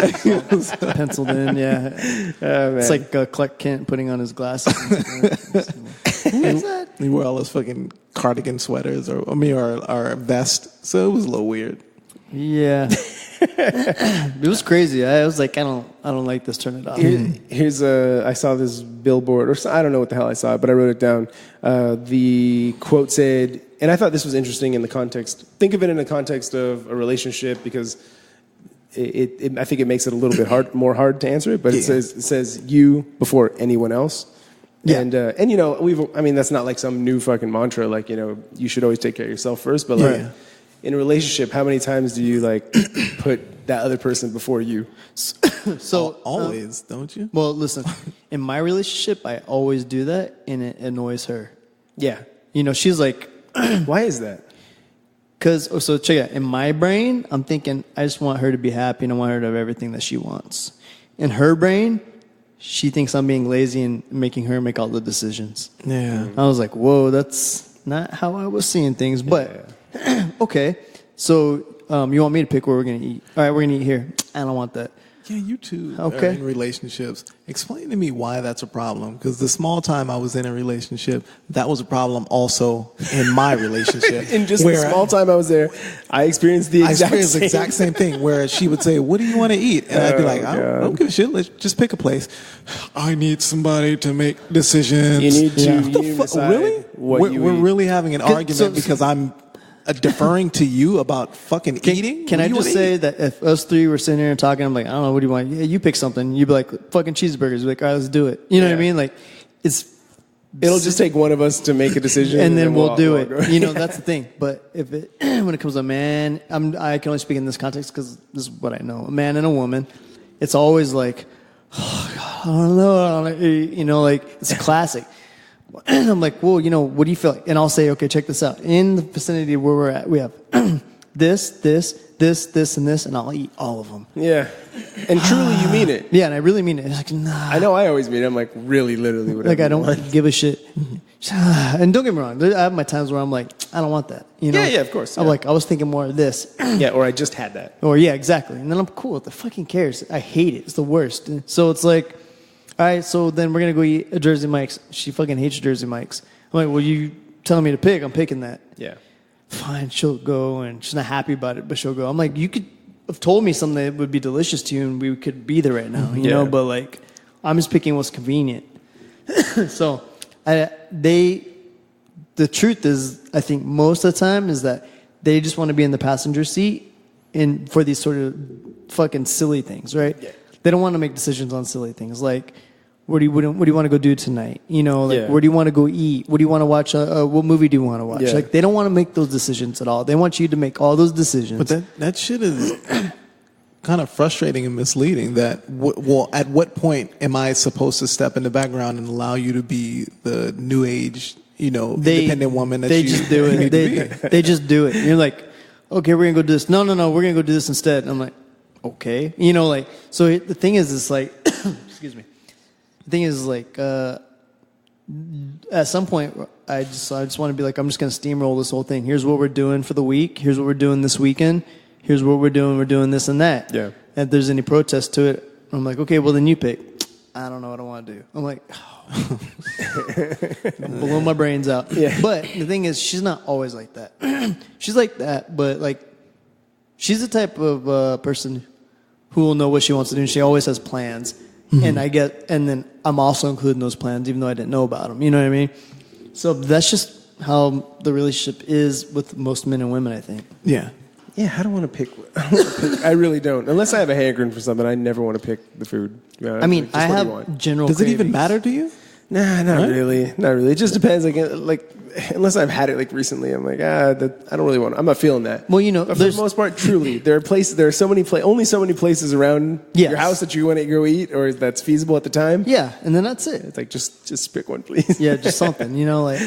Penciled in, it's like Clark Kent putting on his glasses. Who is that? He wore all those fucking cardigan sweaters or vest, so it was a little weird. Yeah. It was crazy. I was like, I don't like this. Turn it off. I saw this billboard, or I don't know what the hell I saw, but I wrote it down. The quote said, and I thought this was interesting in the context. Think of it in the context of a relationship, because I think it makes it a little bit more hard to answer it. But it says you before anyone else. Yeah. And you know, that's not like some new fucking mantra. Like, you know, you should always take care of yourself first. But like in a relationship, how many times do you like put that other person before you? So always, don't you? Well, listen, in my relationship, I always do that, and it annoys her. Yeah. You know, she's like, why is that? So check it out. In my brain, I'm thinking, I just want her to be happy, and I want her to have everything that she wants. In her brain, she thinks I'm being lazy and making her make all the decisions. Yeah. I was like, whoa, that's not how I was seeing things. But, okay. So, you want me to pick where we're going to eat? All right, we're going to eat here. I don't want that. Yeah, you two Okay. are in relationships. Explain to me why that's a problem. Because the small time I was in a relationship, that was a problem also in my relationship. In just the small time I was there, I experienced the exact same thing. Where she would say, "What do you want to eat?" And I'd be like, "I don't give a shit. Let's just pick a place." I need somebody to make decisions. You need to, Yeah. you need to decide Really? what you We're eat. really having an argument because I'm deferring to you about fucking eating. Can What I do you just wanna say eat? that if us three were sitting here and talking, I'm like, I don't know, what do you want? Yeah, you pick something. You'd be like, fucking cheeseburgers. Be like, all right, let's do it. You know what I Yeah. mean? Like, It'll just take one of us to make a decision, and then we'll do all it. go. You know, that's the thing. But if it, when it comes to a man, I can only speak in this context because this is what I know. A man and a woman, it's always like, oh, God, I don't know, you know, like it's a classic. And I'm like, well, you know, what do you feel like? And I'll say, okay, check this out. In the vicinity where we're at, we have this, and this, and I'll eat all of them. Yeah, and truly, you mean it. Yeah, and I really mean it. It's like, nah. I know. I always mean it. I'm like, really, literally, whatever. Like, I don't give a shit. And don't get me wrong, I have my times where I'm like, I don't want that. You know? Yeah, of course. I'm yeah. like, I was thinking more of this. Yeah, or I just had that. Or yeah, exactly. And then I'm cool. What the fucking cares? I hate it. It's the worst. So it's like, all right, so then we're going to go eat a Jersey Mike's. She fucking hates Jersey Mike's. I'm like, well, you telling me to pick. I'm picking that. Yeah. Fine, she'll go, and she's not happy about it, but she'll go. I'm like, you could have told me something that would be delicious to you, and we could be there right now, you know. But like, I'm just picking what's convenient. So, the truth is, I think most of the time is that they just want to be in the passenger seat, for these sort of fucking silly things, right? Yeah. They don't want to make decisions on silly things like, what do you want to go do tonight? You know, like, where do you want to go eat? What do you want to watch? What movie do you want to watch? Yeah. Like, they don't want to make those decisions at all. They want you to make all those decisions. But that shit is kind of frustrating and misleading. That well, at what point am I supposed to step in the background and allow you to be the new age, you know, independent woman that they you just do need it. to be? They just do it. And you're like, okay, we're gonna go do this. No, we're gonna go do this instead. And I'm like, okay, you know, like, so the thing is, it's like, excuse me. The thing is, like, at some point, I just want to be like, I'm just going to steamroll this whole thing. Here's what we're doing for the week. Here's what we're doing this weekend. Here's what we're doing. We're doing this and that. Yeah. And if there's any protest to it, I'm like, okay, well, then you pick. I don't know what I want to do. I'm like, blow my brains out. Yeah. But the thing is, she's not always like that. She's like that, but, like, she's the type of person who will know what she wants to do, and she always has plans. And then I'm also including those plans, even though I didn't know about them. You know what I mean? So that's just how the relationship is with most men and women, I think. Yeah. Yeah, I don't want to pick. I really don't. Unless I have a hankering for something, I never want to pick the food. You know, I mean, just I what do you want? have general Does it even cravings. matter to you? Nah, not really. Not really. It just depends. Like unless I've had it like recently, I'm like, I don't really want it. I'm not feeling that. Well, you know, but for the most part, truly, there are so many only so many places around your house that you want to go eat or that's feasible at the time. Yeah, and then that's it. It's like just pick one, please. Yeah, just something, you know, like.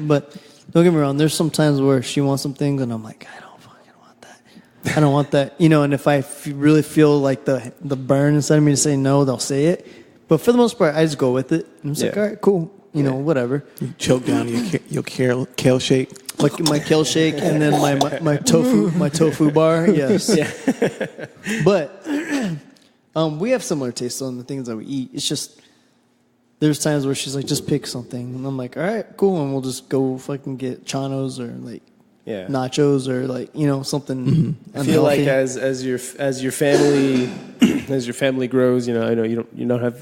But don't get me wrong. There's some times where she wants some things, and I'm like, I don't fucking want that. I don't want that, you know. And if I really feel like the burn inside of me to say no, they'll say it. But for the most part, I just go with it. I'm just like, all right, cool. You know, whatever. You choke down your kale shake. Like my kale shake and then my tofu bar. Yes. Yeah. But we have similar tastes on the things that we eat. It's just there's times where she's like, just pick something, and I'm like, all right, cool, and we'll just go fucking get Chanos or like nachos or like, you know, something. I feel like as your family as your family grows, you know, I know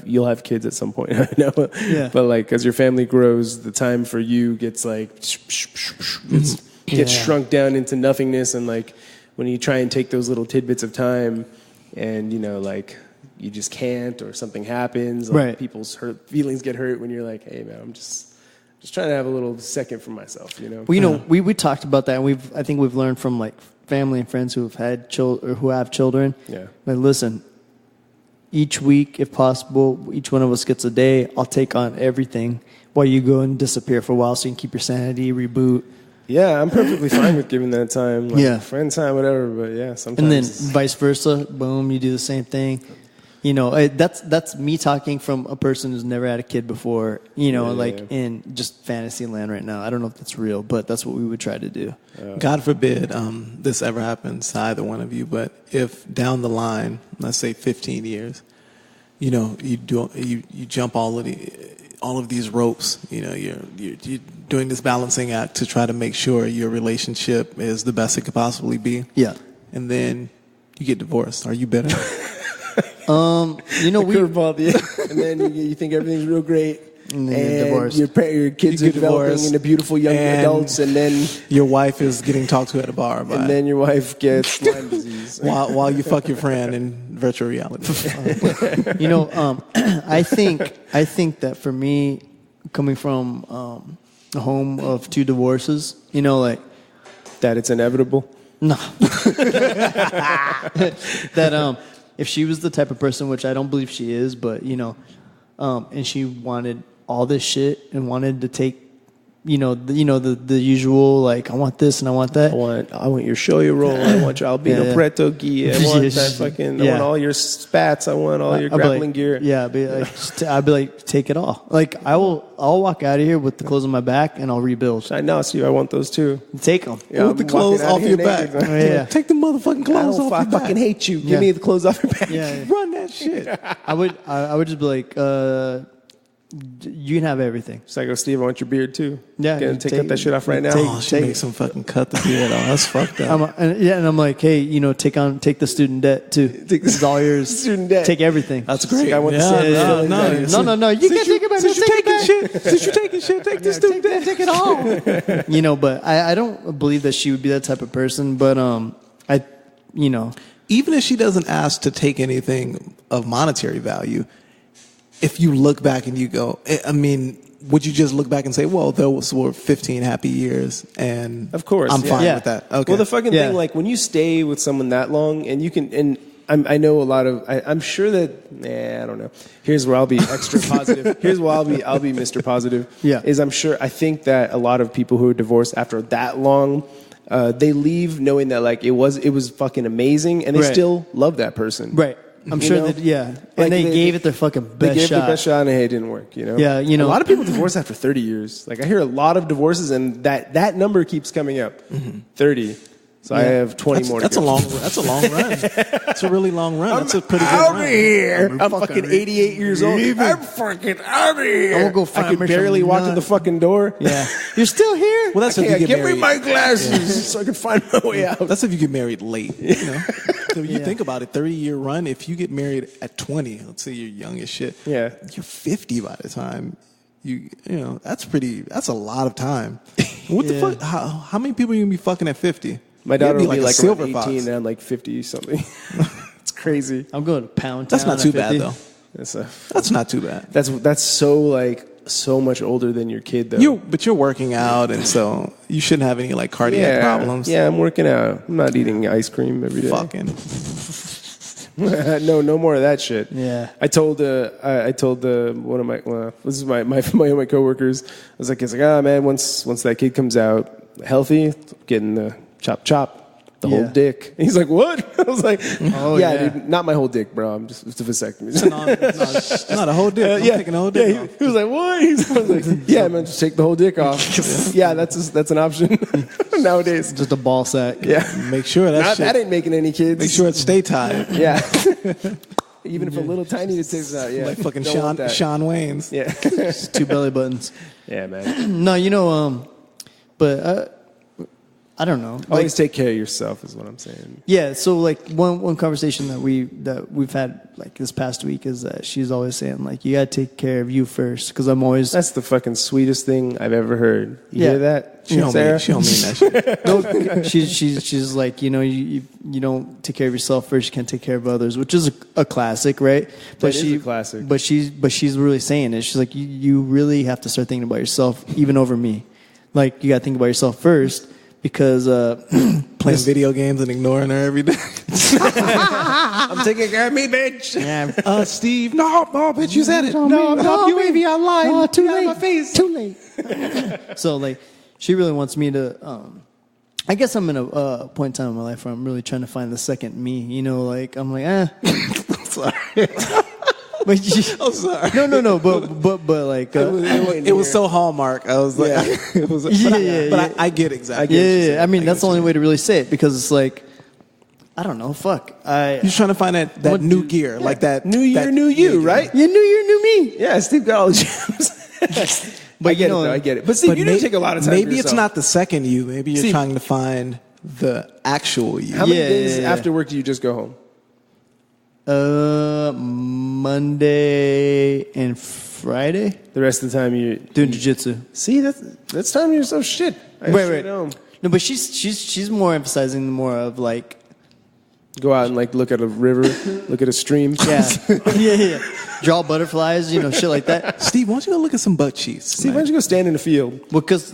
you'll have kids at some point. I know, but like as your family grows, the time for you gets like gets shrunk down into nothingness, and like when you try and take those little tidbits of time, and you know, like you just can't, or something happens, like people's feelings get hurt when you're like, hey man, I'm just trying to have a little second for myself, you know. Well, you know, we talked about that, and I think we've learned from like family and friends who have had children or who have children. Yeah. Like, listen, each week, if possible, each one of us gets a day. I'll take on everything while you go and disappear for a while, so you can keep your sanity, reboot. Yeah, I'm perfectly fine with giving that time. Like friend time, whatever. But yeah, sometimes. And then vice versa. Boom, you do the same thing. You know, that's me talking from a person who's never had a kid before. You know, in just fantasy land right now. I don't know if that's real, but that's what we would try to do. God forbid this ever happens to either one of you, but if down the line, let's say 15 years, you know, you jump all of these ropes, you know, you're doing this balancing act to try to make sure your relationship is the best it could possibly be. Yeah. And then you get divorced. Are you bitter? You know, and then you think everything's real great. And then divorced. Your kids are developing into beautiful young adults, and then your wife is getting talked to at a bar. And then your wife gets Lyme disease while you fuck your friend in virtual reality. You know, I think that for me, coming from a home of 2 divorces, you know, like that, it's inevitable. No, that if she was the type of person, which I don't believe she is, but you know, and she wanted all this shit and wanted to take, the usual, like, I want this and I want that. I want your show roll. I want your albino preto gear. I want that fucking. I want all your spats. I want all your grappling gear. Yeah, I'd be like, take it all. Like, I'll walk out of here with the clothes on my back and I'll rebuild. I know, I want those too. Take them. Yeah, with the clothes off your back. Yeah. Take the motherfucking clothes off your back. I fucking hate you. Give me the clothes off your back. Yeah. Run that shit. I would just be like, you can have everything. So I go, Steve, I want your beard too. Yeah, cut that shit off right now. She makes him fucking cut the beard off. That's fucked up. And I'm like, hey, take the student debt too. This is all yours. Student debt. Take everything. That's great. I want the same. No. You can't take it back. Since you're taking shit, take the student debt. Take it all. But I don't believe that she would be that type of person. But even if she doesn't ask to take anything of monetary value, if you look back and you go, I mean, would you just look back and say, well, those were 15 happy years, and of course, I'm fine with that. Okay. Well, the fucking thing, like, when you stay with someone that long, and you can, and I know a lot of, I'm sure that, I don't know. Here's where I'll be extra positive. Here's where I'll be Mr. Positive. Yeah. Is I think that a lot of people who are divorced after that long, they leave knowing that, like, it was fucking amazing, and they still love that person. Right. I'm sure that, yeah. And they gave it their fucking best shot. They gave their best shot, and hey, it didn't work, you know? Yeah, A lot of people divorce after 30 years. Like, I hear a lot of divorces, and that number keeps coming up. 30. So I have 20 more to go. That's a long run. That's a really long run. That's a pretty good out run. Of here. I'm fucking 88 years old. I'm fucking out of here. I'm gonna go find I can barely walk to the fucking door. Yeah. You're still here? Well, that's if you get give married. me my glasses so I can find my way out. That's if you get married late, you know? So you think about it, 30-year run, if you get married at 20, let's say you're young as shit. Yeah. You're 50 by the time that's a lot of time. What the fuck? How many people are you going to be fucking at 50? My daughter will be like silver 18 fox. and I'm like 50 something. It's crazy. I'm going to Pound Town. That's not too bad though. That's not too bad. That's so much older than your kid though. But you're working out, and so you shouldn't have any like cardiac problems. Yeah, I'm working out. I'm not eating ice cream every day. Fucking. No more of that shit. Yeah. I told one of this is my coworkers. I was like, man, once that kid comes out healthy, getting the chop. The whole dick. And he's like, what? I was like, dude, not my whole dick, bro. It's a vasectomy. Not a whole dick. I'm taking the whole dick off. He was like, what? I was like, yeah, man, just take the whole dick off. Yeah, that's an option nowadays. Just a ball sack. Yeah. Make sure that ain't making any kids. Make sure it stay tied. Yeah. Even if a little tiny it takes out, yeah. Like fucking Sean Wayne's. Yeah. Just 2 belly buttons. Yeah, man. No, but I don't know. Always take care of yourself is what I'm saying. Yeah, so like one conversation that we've had like this past week is that she's always saying like you gotta take care of you first because I'm always. That's the fucking sweetest thing I've ever heard. You hear that? She don't mean that shit. No, she's like you don't take care of yourself first. You can't take care of others, which is a classic, right? But is a classic. But she's really saying it. She's like you really have to start thinking about yourself even over me. Like you gotta think about yourself first. Because playing video games and ignoring her every day. I'm taking care of me, bitch. Yeah. Steve, no, bitch, you said it. No, you AV online. No, too late. My face. Too late. So like, she really wants me to. I guess I'm in a point in time in my life where I'm really trying to find the second me. You know, like I'm like, sorry. But I'm sorry. No. But like, It was so Hallmark. I was like, it was. But I get exactly. I mean, that's the only way to really say it because it's like, I don't know. Fuck. You're trying to find that new gear, like that new year, new you, right? Yeah, new year, new me. Yeah, Steve got all the gems. But I get it, though. I get it. But Steve, you didn't take a lot of time. Maybe it's not the second you. Maybe you're trying to find the actual you. How many days after work do you just go home? Monday and Friday. The rest of the time you doing jiu-jitsu. See, that's time you're so shit. Wait. No, but she's more emphasizing more of like go out and like look at a river, look at a stream. Yeah. Draw butterflies, shit like that. Steve, why don't you go look at some butt cheeks? Steve, why don't you go stand in the field? Because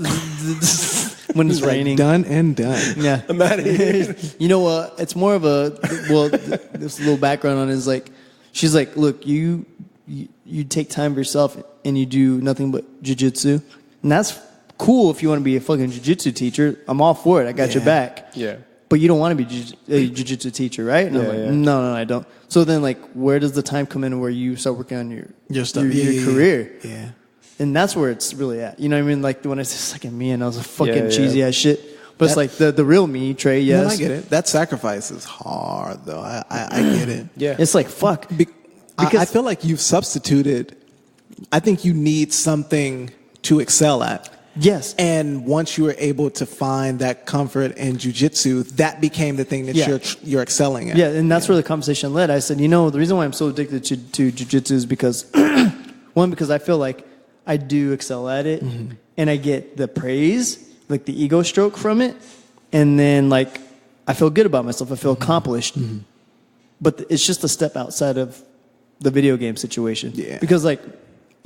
when it's raining. Done and done. Yeah. I'm out of here. You know what? It's more of this little background on it is like, she's like, look, you take time for yourself and you do nothing but jiu-jitsu. And that's cool if you want to be a fucking jiu-jitsu teacher. I'm all for it. I got your back. Yeah. But you don't want to be a jiu-jitsu teacher, right? And I'm like, no, I don't. So then, like, where does the time come in where you start working on your stuff, your career? Yeah. And that's where it's really at. You know what I mean? Like, when I say second me and I was a fucking cheesy ass shit. But it's like the real me, Trey, yes. No, I get it. That sacrifice is hard, though. I get it. Yeah. It's like, fuck. Because I feel like you've substituted. I think you need something to excel at. Yes. And once you were able to find that comfort in jiu-jitsu, that became the thing that you're excelling at. Yeah, and that's where the conversation led. I said, the reason why I'm so addicted to jiu-jitsu is because, one, because I feel like I do excel at it, and I get the praise, like the ego stroke from it, and then, like, I feel good about myself. I feel accomplished. But it's just a step outside of the video game situation. Yeah. Because, like,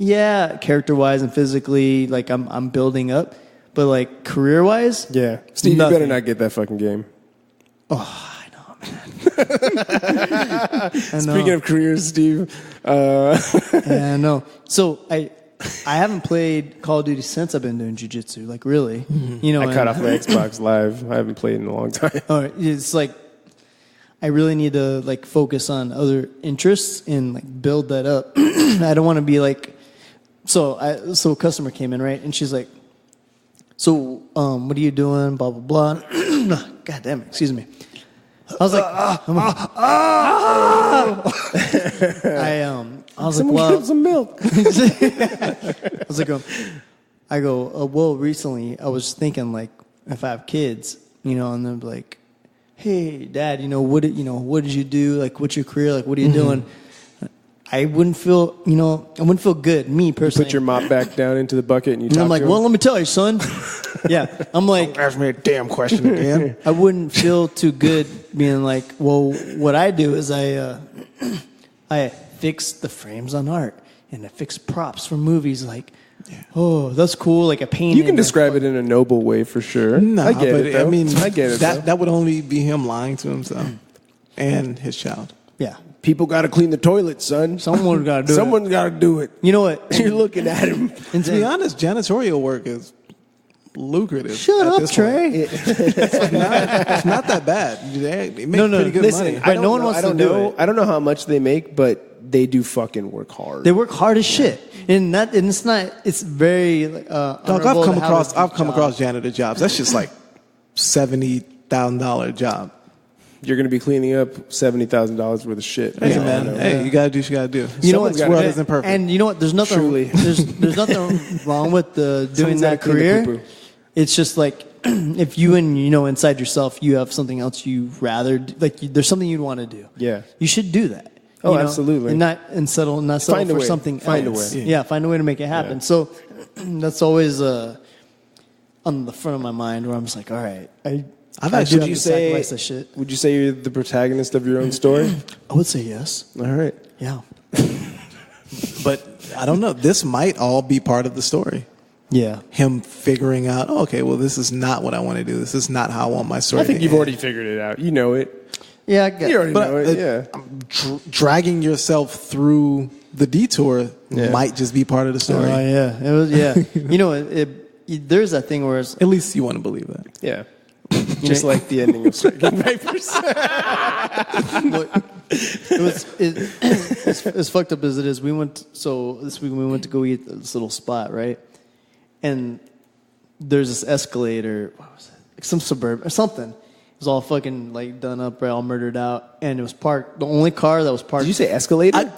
character-wise and physically, like, I'm building up. But, like, career-wise... Yeah. Steve, you better not get that fucking game. Oh, I know, man. Speaking of careers, Steve... Yeah, I know. So, I haven't played Call of Duty since I've been doing jiu-jitsu. Like, really. I cut off my Xbox Live. I haven't played in a long time. All right. It's like... I really need to, like, focus on other interests and, like, build that up. I don't want to be, like... So a customer came in, right? And she's like, so, what are you doing? Blah, blah, blah. God damn it. Excuse me. I was like, I was Someone like, well, give some milk. I was like, well, recently I was thinking, like, if I have kids, and they're like, hey, Dad, what did you do? Like, what's your career? Like, what are you doing? I wouldn't feel good, me personally. You put your mop back down into the bucket and you talk I'm like, to him? well, let me tell you, son. Yeah. I'm like, don't ask me a damn question again. I wouldn't feel too good being like, well, what I do is I fix the frames on art and I fix props for movies. Like, oh, that's cool. Like a painting. You can describe it in a noble way for sure. No, I get it. Though. I mean, I get it. That would only be him lying to himself and his child. Yeah. People got to clean the toilet, son. Someone's got to do it. Someone's got to do it. You know what? You're looking at him. And to be honest, janitorial work is lucrative. Shut up, Trey. It's not that bad. They make pretty good money. But no one wants to do it. I don't know how much they make, but they do fucking work hard. They work hard as shit. And it's not. It's very. Dog, I've come across janitor jobs. That's just like $70,000 job. You're going to be cleaning up $70,000 worth of shit. Hey, man. Hey, you got to do what you got to do. You know what? This world isn't perfect. And you know what? There's nothing. Truly. There's nothing wrong with doing that career. It's just like if you inside yourself you have something else you rather like. There's something you'd want to do. Yeah. You should do that. Oh, settle and settle for something else. Find a way. Yeah, find a way to make it happen. Yeah. So that's always on the front of my mind where I'm just like, all right, would you say you're the protagonist of your own story? I would say yes. All right. Yeah. But I don't know. This might all be part of the story. Yeah. Him figuring out, this is not what I want to do. This is not how I want my story to I think you've already figured it out. You know it. Yeah, I get you already know it. Yeah. Dragging yourself through the detour might just be part of the story. Oh, yeah. It was, there's that thing where it's... At least you want to believe that. Yeah. Just like the ending of Striking Vipers. As fucked up as it is, this week we went to go eat at this little spot, right? And there's this escalator, what was it? Like some suburb or something. It was all fucking like done up, right, all murdered out, and it was parked. The only car that was parked. Did you say escalator?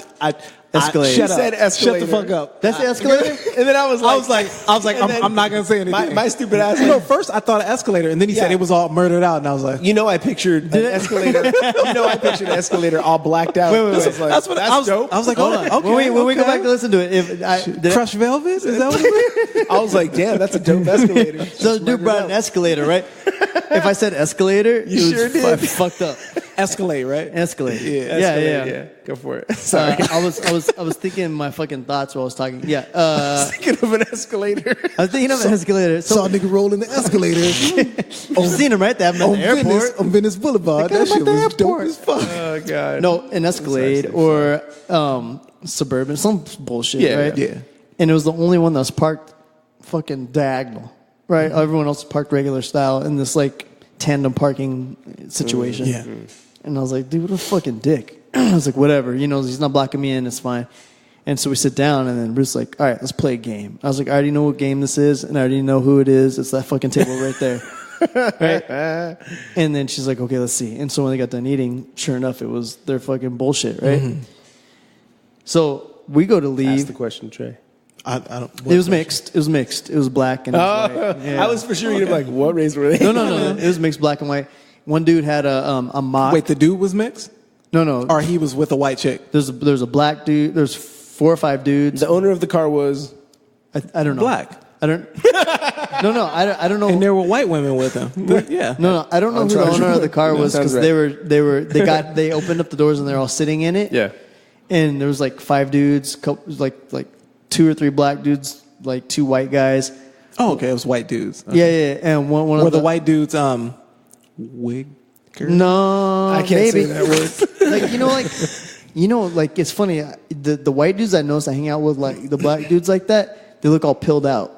Escalator. Shut up. Shut the fuck up. That's the escalator. And then I was like, I'm not gonna say anything. My stupid ass. You know, first I thought escalator, and then he said it was all murdered out, and I was like, I pictured an escalator. I pictured an escalator all blacked out. Wait. That's dope. I was like, Hold on. okay. When we go back to listen to it, Crush Velvet? Is that what it is? I was like, damn, that's a dope escalator. so the dude brought an escalator, right? If I said escalator, You sure did. Fucked up. Escalate, right? Escalate. Yeah. Go for it. Sorry. I was thinking my fucking thoughts while I was talking. Yeah. Thinking of an escalator. I was thinking of an escalator. Saw a nigga rolling the escalator You've seen him, right? They have him at the airport. on Venice Boulevard. They got That him shit at the was dope airport. as fuck. Oh god. No, an Escalade or Suburban, some bullshit, right? Yeah. And it was the only one that was parked fucking diagonal, right? Everyone else was parked regular style in this like tandem parking situation. Yeah. And I was like, dude, what a fucking dick. I was like, whatever, he's not blocking me in, it's fine. And so we sit down, and then Bruce's like, all right, let's play a game. I was like, I already know what game this is, and I already know who it is. It's that fucking table right there. Right? And then she's like, okay, let's see. And so when they got done eating, sure enough, it was their fucking bullshit, right? Mm-hmm. So we go to leave. Ask the question, Trey. I don't. It was mixed. It was mixed. It was black and it was white. Yeah. I was for sure you'd be like, what race were they? No. It was mixed black and white. One dude had a mock. Wait, the dude was mixed? No. Or he was with a white chick? There's a black dude. There's 4 or 5 dudes. The owner of the car was I don't know. Black. I don't. No. I don't know. And there were white women with him. Yeah. No. I don't know who the owner of the car was because they opened up the doors and they're all sitting in it. Yeah. And there was like 5 dudes, like 2 or 3 black dudes, like 2 white guys. Oh, okay. It was white dudes. Okay. Yeah. And one Were of the white dudes wig? No, I can't say that word. Like it's funny. The white dudes I noticed I hang out with, like the black dudes like that, they look all pilled out.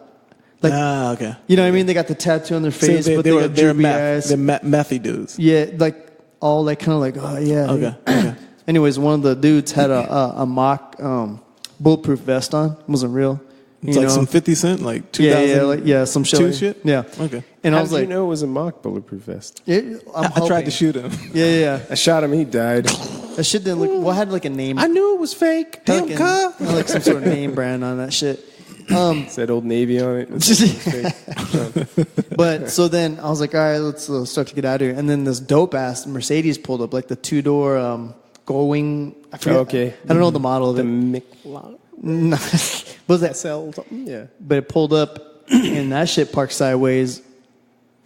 Like, okay. You know what I mean? They got the tattoo on their face, but they got droopy eyes. They're methy dudes. Yeah, like all like kind of like, oh yeah. Okay. Anyways, one of the dudes had a mock bulletproof vest on. It wasn't real. It's like some 50 Cent, like 2000. Yeah, some shit. Shit? Yeah. Okay. And How I was did like, you know it was a mock bulletproof vest? I tried to shoot him. Yeah. I shot him. He died. That shit didn't look. Well, it had like a name. I knew it was fake. Damn, car. Like some sort of name brand on that shit. Said Old Navy on it. But so then I was like, all right, let's start to get out of here. And then this dope ass Mercedes pulled up, like the 2-door Gullwing. I forget. Okay. I don't know the model of The it. McLaren. No. Was that? Sell something? Yeah. But it pulled up, and that shit parked sideways.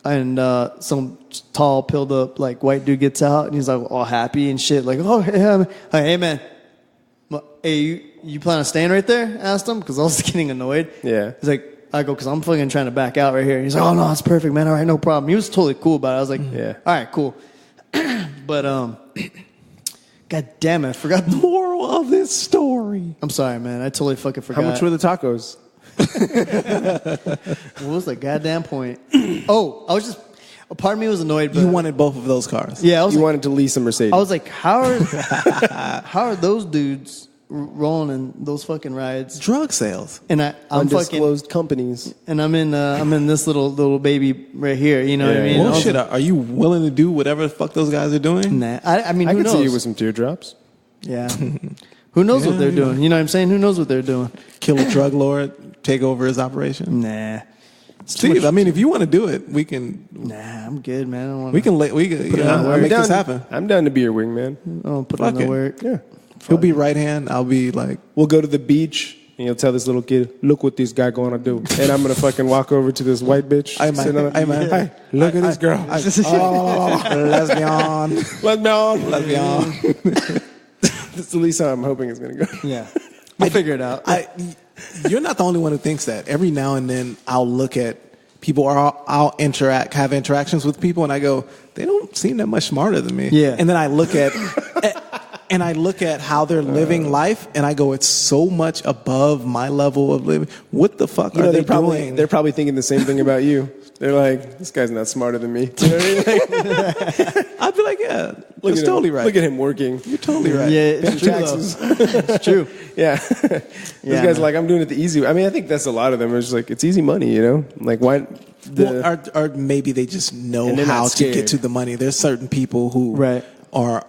And some tall, pilled up, like white dude gets out, and he's like all happy and shit, like, oh hey man, hey you plan on staying right there? I asked him because I was getting annoyed. Yeah. He's like, I go because I'm fucking trying to back out right here. He's like, oh no, it's perfect, man. All right, no problem. He was totally cool about it. I was like, yeah, all right, cool. But God damn it, I forgot the moral of this story. I'm sorry, man. I totally fucking forgot. How much were the tacos? What was the goddamn point? Oh, I was just. A part of me was annoyed. But you wanted both of those cars. Yeah, you wanted to lease a Mercedes. I was like, how are those dudes rolling in those fucking rides? Drug sales. And I'm undisclosed companies. And I'm in this little baby right here. You know what I mean? Well, shit. Are you willing to do whatever the fuck those guys are doing? Nah. I mean, I who could knows? see you with some teardrops. Yeah. Who knows what they're doing? You know what I'm saying? Who knows what they're doing? Kill a drug lord, take over his operation. Nah. Steve, I mean, if you want to do it, we can. Nah, I'm good, man. I don't want. We can make this happen. I'm down to be your wingman. I'll put on the work. Yeah. He'll be right hand. I'll be like. We'll go to the beach and you'll tell this little kid, "Look what this guy going to do," and I'm gonna fucking walk over to this white bitch. Hey, look at this girl. Lesbian. That's the least I'm hoping it's gonna go. Yeah. We'll figure it out. You're not the only one who thinks that. Every now and then I'll look at people or I'll have interactions with people and I go, they don't seem that much smarter than me. Yeah. And then I look at I look at how they're living life, and I go, it's so much above my level of living. What the fuck are they doing? They're probably thinking the same thing about you. They're like, this guy's not smarter than me. You know what I mean? I'd be like, yeah, Look that's at totally him. right. Look at him working. You're totally right. Yeah, it's true. Taxes. It's true. Yeah. This Yeah, guy's man. like, I'm doing it the easy way. I mean, I think that's a lot of them. It's just like, it's easy money, you know? Like, why? Or maybe they just know And they're how not to get scared. to the money. There's certain people who Right. are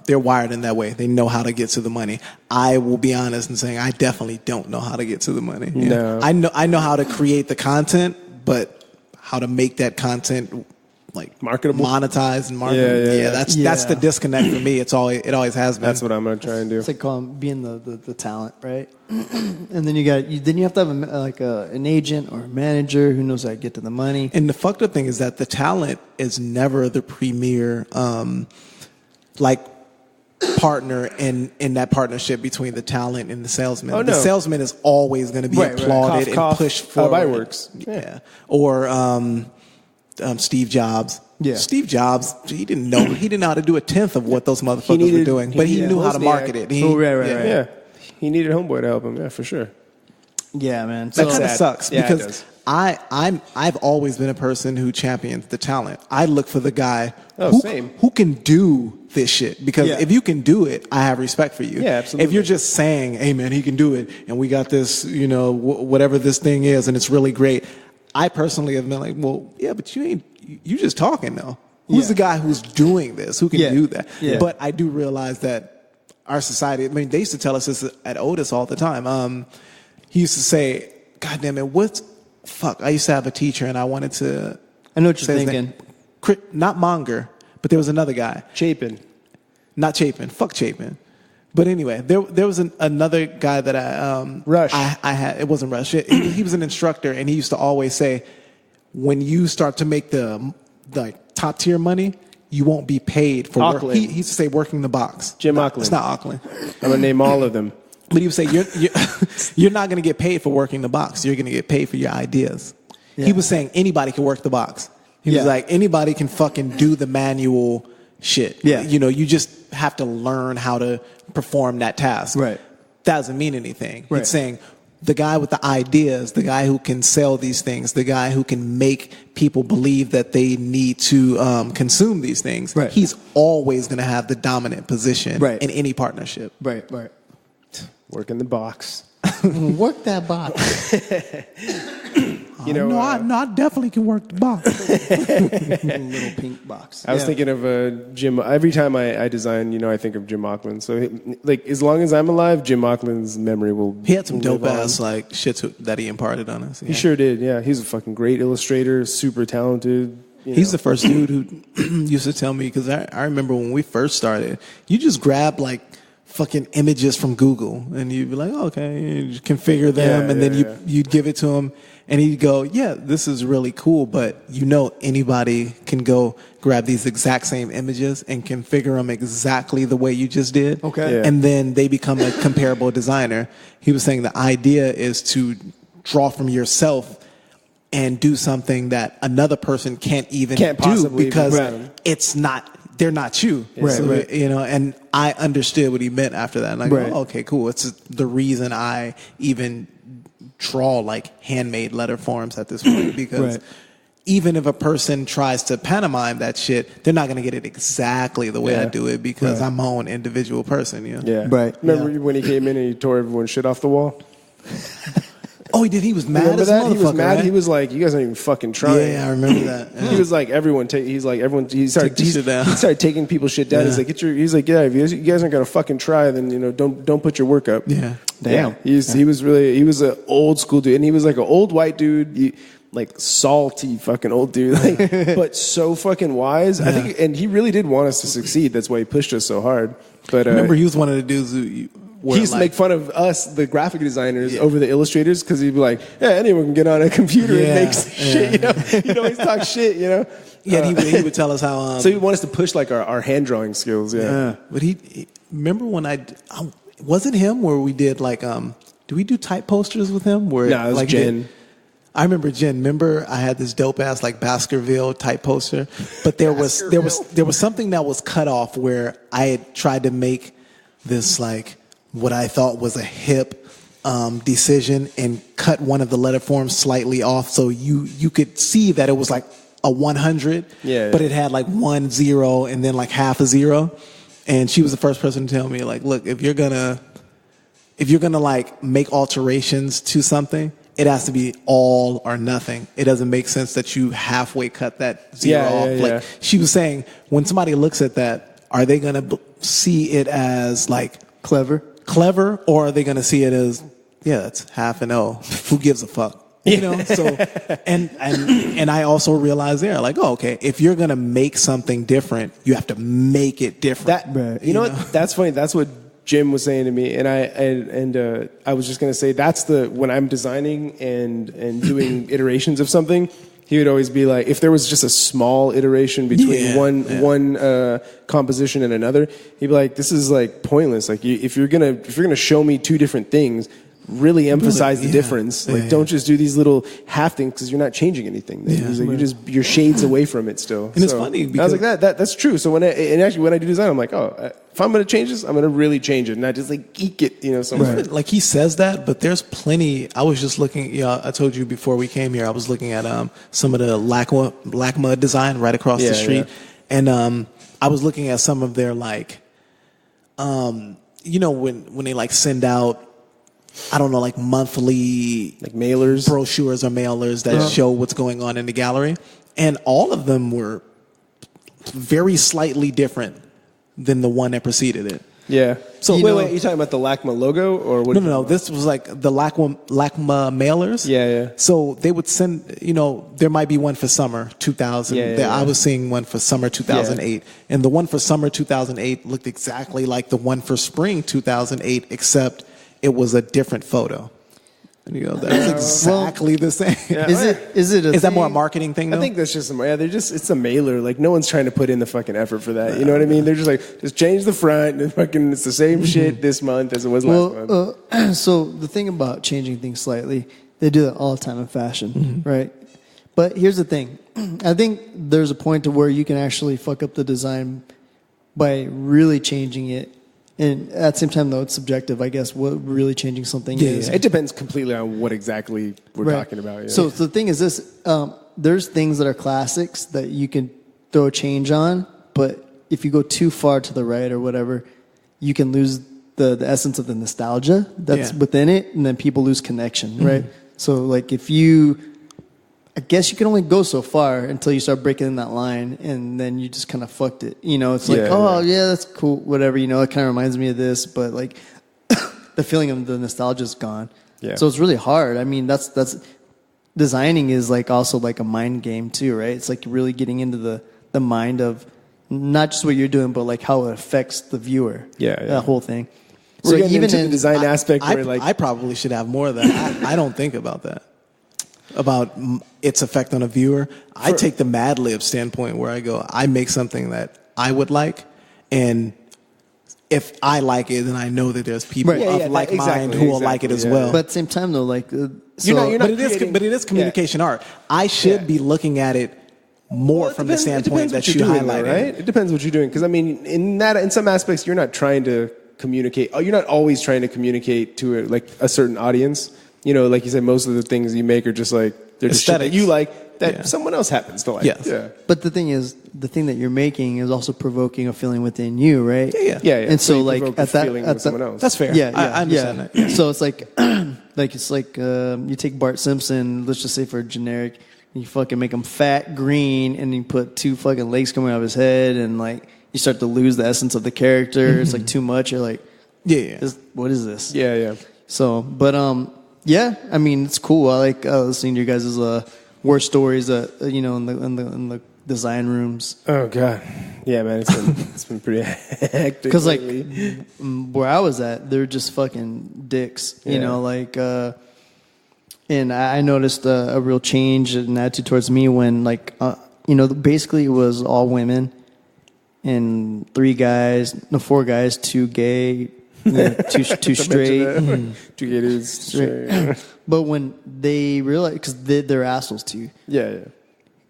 they're wired in that way. They know how to get to the money. I will be honest in saying I definitely don't know how to get to the money. No. I know how to create the content, but how to make that content like Marketable? monetized and marketable. Yeah. That's the disconnect for me. It always has been. That's what I'm going to try and do. It's like being the talent, right? And then you have to have an agent or a manager who knows how to get to the money. And the fucked up thing is that the talent is never the premier like partner in that partnership between the talent and the salesman. Oh, no. The salesman is always going to be Right. applauded Cough, and pushed forward. How it works. Yeah. Or Steve Jobs. Yeah. Steve Jobs, he didn't know how to do a tenth of what those motherfuckers were doing, but he knew how to market it. Right. Yeah. He needed Homeboy to help him. Yeah, for sure. Yeah, man. That kind of sad. sucks Yeah, it because does. I've always been a person who champions the talent. I look for the guy Same. who can do this shit, because Yeah. if you can do it, I have respect for you. Yeah, absolutely. If you're just saying, "Hey man, he can do it," and we got this, whatever this thing is, and it's really great, I personally have been like, well, yeah, but you just talking though. Who's Yeah. the guy who's doing this? Who can Yeah. do that? Yeah. But I do realize that our society, I mean, they used to tell us this at Otis all the time. He used to say, God damn it, I used to have a teacher and I wanted to. I know what you're say his thinking. name. Not Monger, but there was another guy. Chapin. Not Chapin. Fuck Chapin. But anyway, there was another guy that Rush. I had. It wasn't Rush. He was an instructor, and he used to always say, when you start to make the top tier money, you won't be paid for work. Auckland. He used to say working the box. Jim No, Auckland. It's not Auckland. I'm going to name all of them. But he would say, you're not going to get paid for working the box. You're going to get paid for your ideas. Yeah. He was saying anybody can work the box. He was Yeah. like, anybody can fucking do the manual shit. Yeah. You just have to learn how to perform that task. Right. That doesn't mean anything. Right. He's saying the guy with the ideas, the guy who can sell these things, the guy who can make people believe that they need to consume these things, Right. he's always going to have the dominant position Right. in any partnership. Right. Work in the box. Work that box. I definitely can work the box. Little pink box. I was thinking of Jim. Every time I design, I think of Jim Auckland. So, as long as I'm alive, Jim Auckland's memory will. He had some will dope live on. ass shit that he imparted on us. He sure did. Yeah, he's a fucking great illustrator. Super talented. He's the first dude who used to tell me, because I remember when we first started, you just grab fucking images from Google and you'd be like, oh, okay, you configure them, and then you'd give it to him, and he'd go, yeah, this is really cool, but anybody can go grab these exact same images and configure them exactly the way you just did. Okay. Yeah. And then they become a comparable designer. He was saying the idea is to draw from yourself and do something that another person can't do possibly because right. they're not you. Right, So, right. and I understood what he meant after that. Like, Right. oh, okay, cool. It's the reason I even draw handmade letter forms at this point, because Right. even if a person tries to pantomime that shit, they're not going to get it exactly the way I do it, because Right. I'm my own individual person. Yeah. Right. Remember when he came in and he tore everyone's shit off the wall? Oh, he did. He was mad Remember as a that? He was motherfucker, mad. right? He was like, "You guys aren't even fucking trying." Yeah, I remember that. Yeah. He was like, everyone. He started this shit down. He started taking people's shit down. Yeah. He's like, if you guys aren't gonna fucking try, then don't put your work up. Yeah. Damn. He was an old school dude, and he was like an old white dude, like salty fucking old dude, but so fucking wise. I think, and he really did want us to succeed. That's why he pushed us so hard. But Remember, he was one of the dudes who he used to make fun of us, the graphic designers, over the illustrators, because he'd be like, "Yeah, anyone can get on a computer and make shit." He'd always talk shit, Yeah, he would tell us how. So he wanted us to push our hand drawing skills. Yeah. But he remember when was it him where we did did we do type posters with him? Where No, it was Jen. I remember, Jen. Remember, I had this dope ass like Baskerville type poster, but there was something that was cut off where I had tried to make this like what I thought was a hip decision and cut one of the letter forms slightly off, so you could see that it was like a 100, but it had like 1 0 and then like half a zero. And she was the first person to tell me, like, look, if you're gonna like make alterations to something, it has to be all or nothing. It doesn't make sense that you halfway cut that zero off. Like she was saying, when somebody looks at that, are they gonna see it as like clever, or are they gonna see it as it's half an O? Who gives a fuck? You know, so and I also realized there, like, oh, okay, if you're gonna make something different, you have to make it different. You know what? That's funny. That's what Jim was saying to me, and I was just gonna say that's when I'm designing and doing iterations of something. He would always be like, if there was just a small iteration between one composition and another, he'd be like, this is like pointless. Like if you're gonna show me two different things, really emphasize the difference. Like, don't just do these little half things because you're not changing anything. Like, you're shades away from it still. And it's funny because I was like, that's true. So when I do design, I'm like, if I'm going to change this, I'm going to really change it, not just like geek it, somewhere. Right. Like he says that, but there's plenty. I was just looking. I told you before we came here, I was looking at some of the LACMA design right across the street, and I was looking at some of their like, when they like send out, I don't know, like monthly like mailers, brochures or mailers that show what's going on in the gallery. And all of them were very slightly different than the one that preceded it. Yeah. So wait, you talking about the LACMA logo or what? No. This was like the LACMA mailers. Yeah. So they would send, there might be one for summer 2000. I was seeing one for summer 2008. And the one for summer 2008 looked exactly like the one for spring 2008, except it was a different photo. And you go, that's exactly the same. Yeah. Is that more a marketing thing though? I think that's just it's a mailer. Like no one's trying to put in the fucking effort for that. You know what I mean? They're just like, just change the front and fucking it's the same shit this month as it was last month. So the thing about changing things slightly, they do that all the time in fashion, right? But here's the thing. I think there's a point to where you can actually fuck up the design by really changing it. And at the same time, though, it's subjective, I guess, what really changing something is. It depends completely on what exactly we're talking about. Yeah. So the thing is this, there's things that are classics that you can throw a change on, but if you go too far to the right or whatever, you can lose the essence of the nostalgia that's within it, and then people lose connection, right? So like I guess you can only go so far until you start breaking in that line, and then you just kind of fucked it. It's like, that's cool, whatever. It kind of reminds me of this, but like the feeling of the nostalgia is gone. Yeah. So it's really hard. I mean, that's designing is like also like a mind game too, right? It's like really getting into the mind of not just what you're doing, but like how it affects the viewer. That whole thing. So even into the design aspect, I probably should have more of that. I don't think about that. About its effect on a viewer. I take the Mad Lib standpoint where I go, I make something that I would like, and if I like it, then I know that there's people of like mind who will like it as well. But at the same time, though, like but it is communication art. I should be looking at it more from the standpoint that you highlighted. Right? It depends what you're doing, because I mean, in some aspects, you're not trying to communicate. You're not always trying to communicate to a certain audience. Like you said, most of the things you make are just like, they're just shit that you like that someone else happens to like. Yes. Yeah. But the thing is, the thing that you're making is also provoking a feeling within you, right? Yeah. And so like at someone else. That's fair. Yeah. I understand that. Yeah. So it's like, you take Bart Simpson, let's just say for a generic, you fucking make him fat, green, and you put two fucking legs coming out of his head, and like you start to lose the essence of the character. It's like too much. You're like, what is this? Yeah. So, but yeah, I mean, it's cool. I like listening to your guys' war stories, in the design rooms. Oh God, yeah, man, it's been pretty hectic. Because like where I was at, they're just fucking dicks, and I noticed a real change in attitude towards me when basically it was all women and 4 guys, 2 gay, Too straight. To get it straight. But when they realize, because they're assholes too. Yeah.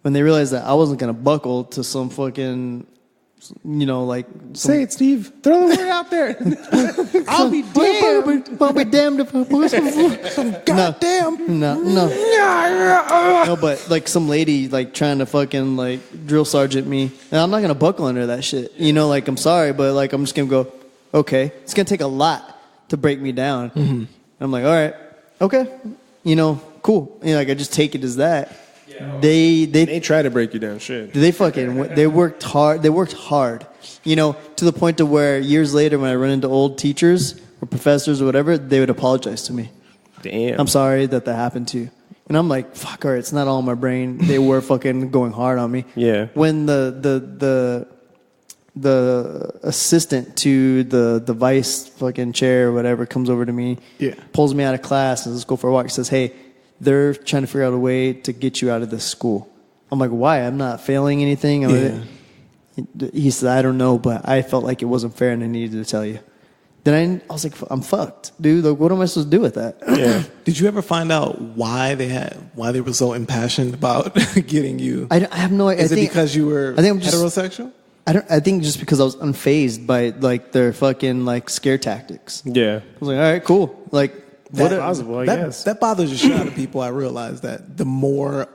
When they realized that I wasn't gonna buckle to some fucking, Say it, Steve. Throw the word out there. I'll be damned. I'll be damned if I put some Goddamn. No, but like some lady like trying to fucking like drill sergeant me, and I'm not gonna buckle under that shit. I'm sorry, but like I'm just gonna go, okay. It's gonna take a lot to break me down. Mm-hmm. I'm like, all right, okay, cool. I just take it as that. Yeah. They try to break you down. Shit. They worked hard. They worked hard. To the point to where years later, when I run into old teachers or professors or whatever, they would apologize to me. Damn. I'm sorry that happened to you. And I'm like, fuck, all right, it's not all in my brain. They were fucking going hard on me. Yeah. When the assistant to the vice fucking chair or whatever comes over to me, pulls me out of class and says, let's go for a walk. He says, hey, they're trying to figure out a way to get you out of this school. I'm like, why? I'm not failing anything. He said, I don't know, but I felt like it wasn't fair and I needed to tell you. Then I was like, I'm fucked, dude. Like, what am I supposed to do with that? Yeah. Did you ever find out why they were so impassioned about getting you? I have no idea. Is it because you were heterosexual? I think just because I was unfazed by like their fucking like scare tactics. Yeah. I was like, all right, cool. Like, that's possible, I guess. That bothers the shit out of people. I realize that the more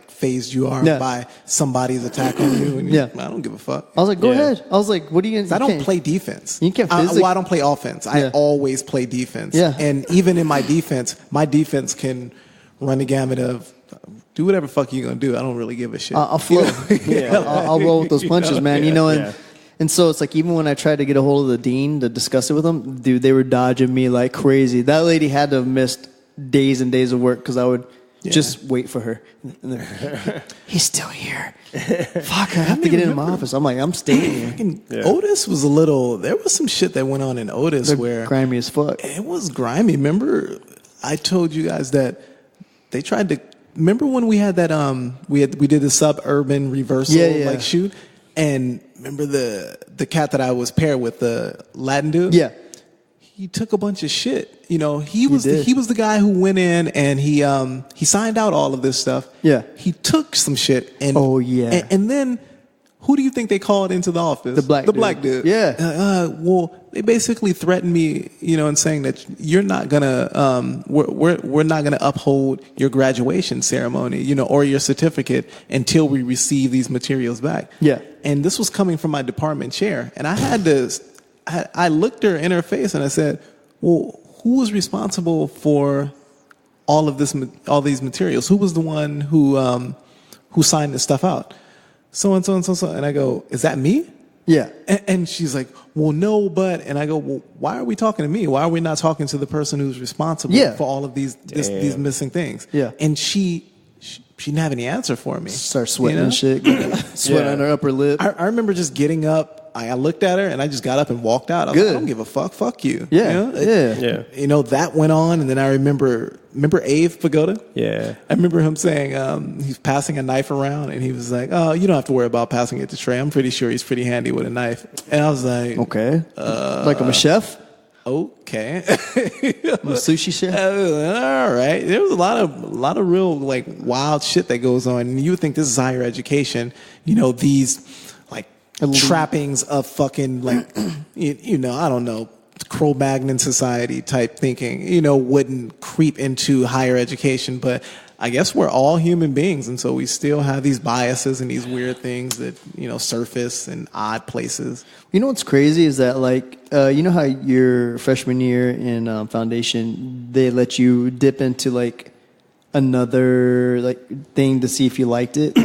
phased you are by somebody's attack on you, and I don't give a fuck. I was like, go ahead. I was like, what are you gonna? I don't play defense. You can't. I don't play offense. I always play defense. Yeah. And even in my defense can run the gamut of do whatever fuck you're gonna do. I don't really give a shit. I'll flow. I'll roll with those punches, man. And so it's like, even when I tried to get a hold of the dean to discuss it with him, dude, they were dodging me like crazy. That lady had to have missed days and days of work because I would just wait for her. And then, he's still here. Fuck, I have to get into my office. I'm like, I'm staying here. Otis was there was some shit that went on in Otis where grimy as fuck. It was grimy. Remember, I told you guys that they tried to. Remember when we had that we did the suburban reversal shoot, and remember the cat that I was paired with, the Latin dude? Yeah. He took a bunch of shit. He was the guy who went in and he signed out all of this stuff. Yeah. He took some shit and and then who do you think they called into the office? The black dude. Yeah. Well, they basically threatened me, and saying that you're not gonna we're not gonna uphold your graduation ceremony, or your certificate until we receive these materials back. Yeah. And this was coming from my department chair, and I looked her in her face and I said, well, who was responsible for all these materials? Who was the one who signed this stuff out? So and so and so. And I go, is that me? Yeah. And she's like, well, no, but, and I go, well, why are we talking to me? Why are we not talking to the person who's responsible for all of these missing things? Yeah. And she didn't have any answer for me. Start sweating and shit. Sweat on her upper lip. I remember just getting up. I looked at her and I just got up and walked out. I was like, I don't give a fuck. Fuck you. Yeah. That went on. And then I remember Ave Pagoda? Yeah. I remember him saying he's passing a knife around and he was like, oh, you don't have to worry about passing it to Trey. I'm pretty sure he's pretty handy with a knife. And I was like, okay. Like I'm a chef? Okay. I'm a sushi chef? All right. There was a lot of real wild shit that goes on. And you would think this is higher education. These trappings of fucking I don't know, Cro-Magnon society type thinking, wouldn't creep into higher education. But I guess we're all human beings, and so we still have these biases and these weird things that surface in odd places. You know what's crazy is that how your freshman year in foundation they let you dip into another thing to see if you liked it,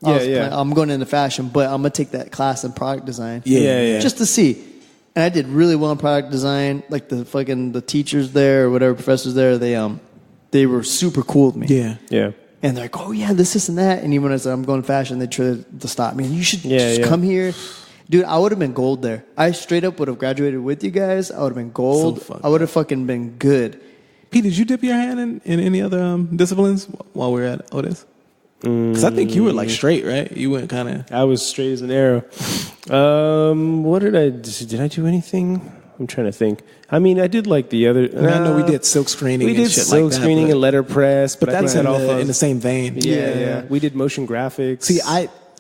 I'm going into fashion, but I'm gonna take that class in product design. Just to see. And I did really well in product design. The teachers there or whatever professors there, they were super cool with me. Yeah. And they're like, oh yeah, this and that. And even when I said I'm going to fashion, they tried to stop me. And you should just come here. Dude, I would have been gold there. I straight up would have graduated with you guys. I would have been gold. I would have fucking been good. Pete, did you dip your hand in any other disciplines while we were at Otis? Because I think you were like straight, right? You went kind of. I was straight as an arrow. What did I do anything? I'm trying to think. I mean, I did like the other. I know we did silk screening. We did silk screening and letterpress, but that's in the same vein. Yeah. We did motion graphics. See,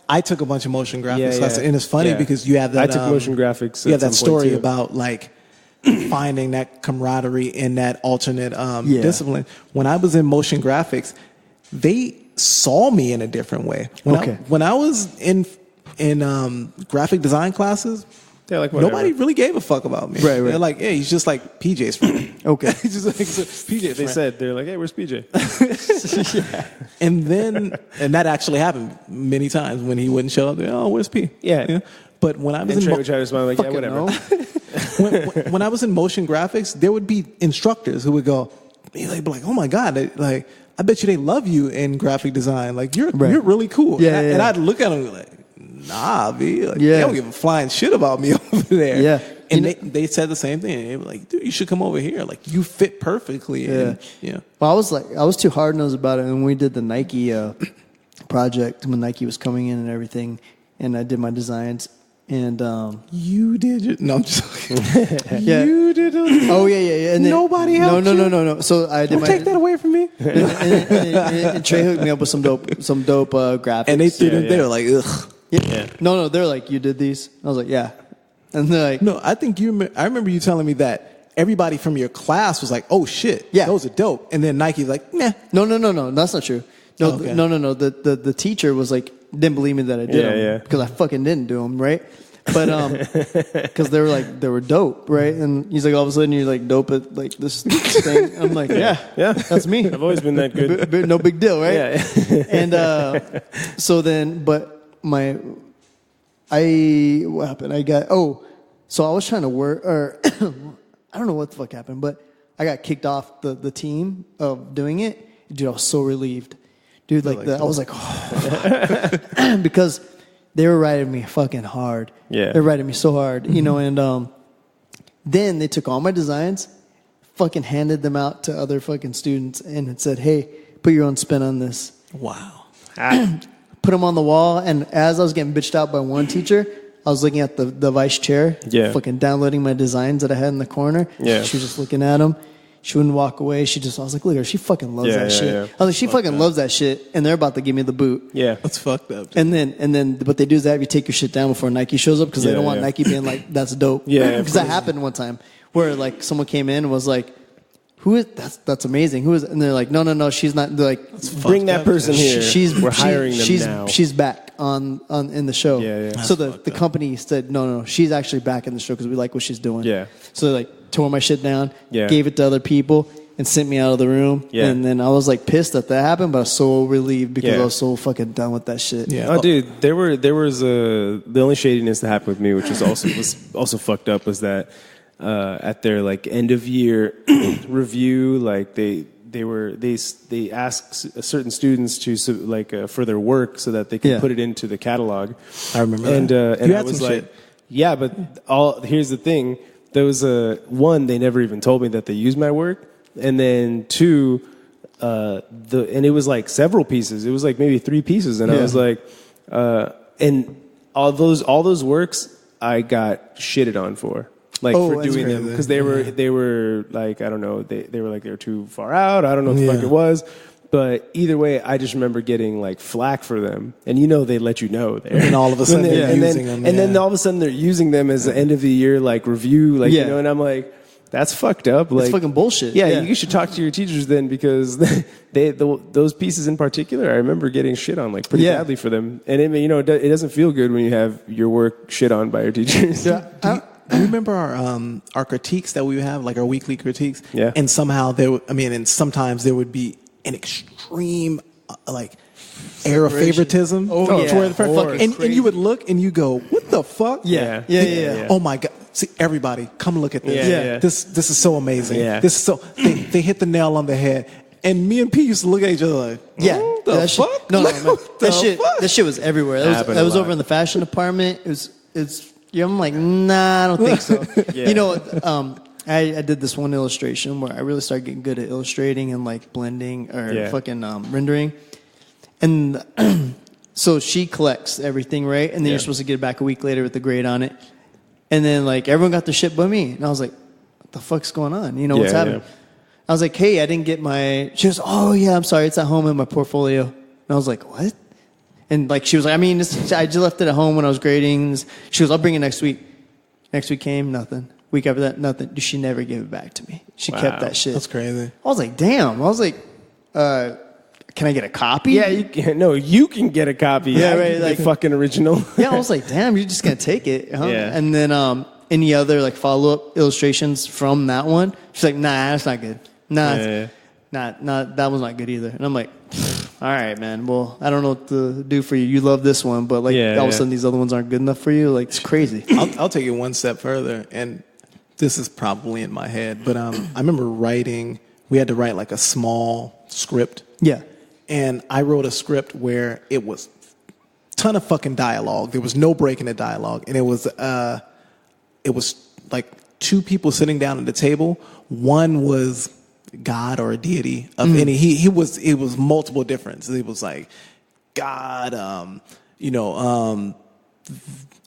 I took a bunch of motion graphics classes, and it's funny because you have that. I took motion graphics. You have that story about like finding that camaraderie in that alternate discipline. When I was in motion graphics, they saw me in a different way. When I was in graphic design classes, they're like, whatever. Nobody really gave a fuck about me. Right. They're like, hey, he's just like PJ's friend. Okay. He's just like PJ's friend. They're like, hey, where's PJ? And that actually happened many times when he wouldn't show up. Oh, where's P? Yeah. But when I was Trey would try to smile like, yeah, whatever. when I was in motion graphics, there would be instructors who would go, they'd be like, oh my God, like, I bet you they love you in graphic design. Like, you're really cool. And I'd look at them like, nah, B. Like, they don't give a flying shit about me over there. Yeah. And they said the same thing. They were like, dude, you should come over here. Like, you fit perfectly. And, Well, I was too hard-nosed about it when we did the Nike project, when Nike was coming in and everything, and I did my designs. And you did it. No, I'm just yeah. You did it. Oh yeah. And then, nobody helped you. No. So I did take that away from me. and Trey hooked me up with some dope graphics. And they threw them. They were like, ugh. Yeah. No, they're like, you did these? I was like, yeah. And they're like, no, I think I remember you telling me that everybody from your class was like, oh shit, those are dope. And then Nike's like, nah. No, that's not true. No, okay. No. The teacher was like, didn't believe me that I did them because I fucking didn't do them, right? But because they were dope, right? And he's like, all of a sudden you're like dope at like this thing. I'm like, yeah, that's me. I've always been that good. No big deal, right? Yeah. And so then, but what happened? So I was trying to work, or I don't know what the fuck happened, but I got kicked off the team of doing it. Dude, I was so relieved. Dude, I was like, oh. Because they were writing me fucking hard. Yeah. They're writing me so hard, you know, and then they took all my designs, fucking handed them out to other fucking students, and it said, hey, put your own spin on this. Wow. Put them on the wall, and as I was getting bitched out by one teacher, I was looking at the vice chair, fucking downloading my designs that I had in the corner. Yeah. She was just looking at them. She wouldn't walk away. I was like, look at her. She fucking loves that shit. Yeah. I was like, she fucking loves that shit, and they're about to give me the boot. Yeah. That's fucked up. And then what they do is they have you take your shit down before Nike shows up because they don't want Nike being like, that's dope. Yeah. Because that happened one time where like someone came in and was like, who is that's amazing. Who is it? And they're like, no, she's not. They're like, bring that person here. We're hiring them now. She's back on in the show. Yeah. So the company said, no, she's actually back in the show because we like what she's doing. Yeah. So they like tore my shit down, Yeah. gave it to other people, and sent me out of the room. Yeah. And then I was like pissed that happened, but I was so relieved because Yeah. I was so fucking done with that shit. Yeah. Oh, dude, there was the only shadiness that happened with me, which was also fucked up, was that at their like end of year review, like they asked certain students to for their work so that they could put it into the catalog. I remember and that. And I was like, shit. Yeah, but here's the thing: there was one, they never even told me that they used my work. And then two, and it was like several pieces. It was like maybe 3 pieces, and I was like, and all those works I got shitted on for for doing them because they were like, I don't know, they were like they were too far out. I don't know what the fuck it was. But either way, I just remember getting like flack for them, and they let you know there. And all of a sudden they're using them, and then all of a sudden they're using them as the end of the year like review, and I'm like, that's fucked up. Like, it's fucking bullshit. Yeah, you should talk to your teachers then, because those pieces in particular, I remember getting shit on like pretty badly for them, and it doesn't feel good when you have your work shit on by your teachers. Yeah. Do you remember our critiques that we would have, like our weekly critiques? Yeah. And somehow sometimes there would be an extreme air of favoritism. And you would look and you go, what the fuck? Yeah. Oh my God. See, everybody, come look at this. Yeah. This is so amazing. Yeah. This is so they hit the nail on the head. And me and P used to look at each other like, what the fuck? No, man. That shit was everywhere. That was over in the fashion department. I'm like, nah, I don't think so. I did this one illustration where I really started getting good at illustrating and like blending or fucking rendering. And so she collects everything, right? And then you're supposed to get it back a week later with the grade on it. And then like everyone got their shit but me. And I was like, what the fuck's going on? You know, what's happening? I was like, hey, I didn't get my... She goes, oh, yeah, I'm sorry. It's at home in my portfolio. And I was like, what? And like she was like, I mean, I just left it at home when I was grading. She goes, I'll bring it next week. Next week came, nothing. Week after that, nothing. She never gave it back to me. She kept that shit. That's crazy. I was like, damn. I was like, can I get a copy? Yeah, you can. No, you can get a copy. Yeah, right. Like fucking original. Yeah, I was like, damn, you're just gonna take it, huh? Yeah. And then any other like follow up illustrations from that one? She's like, nah, that's not good. Nah, not that one's not good either. And I'm like, all right, man. Well, I don't know what to do for you. You love this one, but like all of a sudden these other ones aren't good enough for you. Like it's crazy. I'll take it one step further, and this is probably in my head, but I remember writing. We had to write like a small script. Yeah. And I wrote a script where it was a ton of fucking dialogue. There was no break in the dialogue, and it was like two people sitting down at the table. One was God or a deity of any. It was multiple difference. It was like God,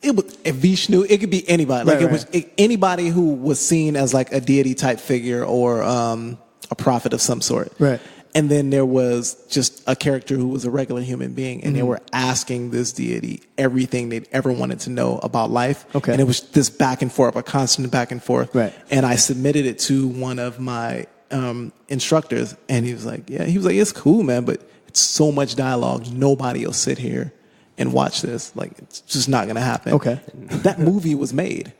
it was Vishnu. It could be anybody. Like it was anybody who was seen as like a deity type figure or a prophet of some sort. Right. And then there was just a character who was a regular human being, and they were asking this deity everything they'd ever wanted to know about life. Okay. And it was this back and forth, a constant back and forth. Right. And I submitted it to one of my instructors, and he was like, it's cool, man, but it's so much dialogue. Nobody will sit here and watch this. Like, it's just not going to happen. Okay. That movie was made.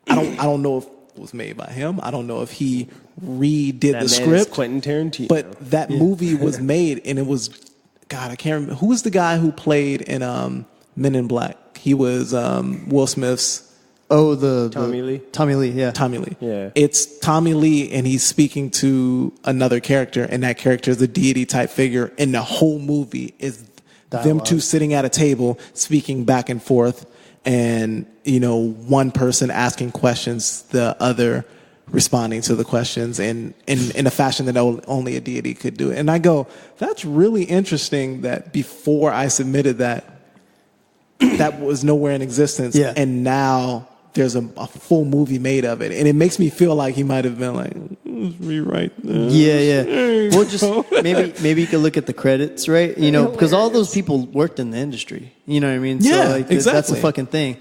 I don't know if it was made by him. I don't know if he redid the script. Quentin Tarantino. But that movie was made, and it was, God, I can't remember. Who was the guy who played in Men in Black? He was Will Smith's. Oh, Tommy Lee? Tommy Lee, yeah. Tommy Lee. Yeah. It's Tommy Lee, and he's speaking to another character, and that character is a deity type figure, and the whole movie is them two sitting at a table speaking back and forth, and one person asking questions, the other responding to the questions in a fashion that only a deity could do. And I go, that's really interesting that before I submitted that was nowhere in existence, and now there's a full movie made of it, and it makes me feel like he might have been like, let's rewrite this. Yeah. Well, just maybe you could look at the credits, right? Because all those people worked in the industry. You know what I mean? Yeah, so, like, exactly. That's the fucking thing.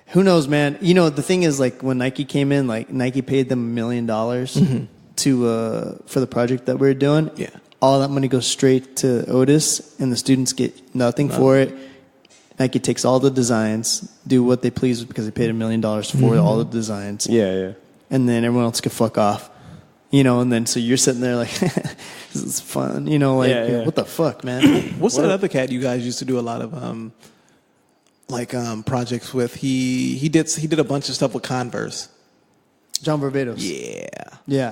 Who knows, man? The thing is, like, when Nike came in, like, Nike paid them $1 million for the project that we were doing. Yeah. All that money goes straight to Otis, and the students get nothing for it. Nike takes all the designs, do what they please because they paid $1 million for all the designs. Yeah. And then everyone else could fuck off. And then so you're sitting there like, this is fun. What the fuck, man? What's that other cat you guys used to do a lot of projects with? He did a bunch of stuff with Converse. John Barbados. Yeah.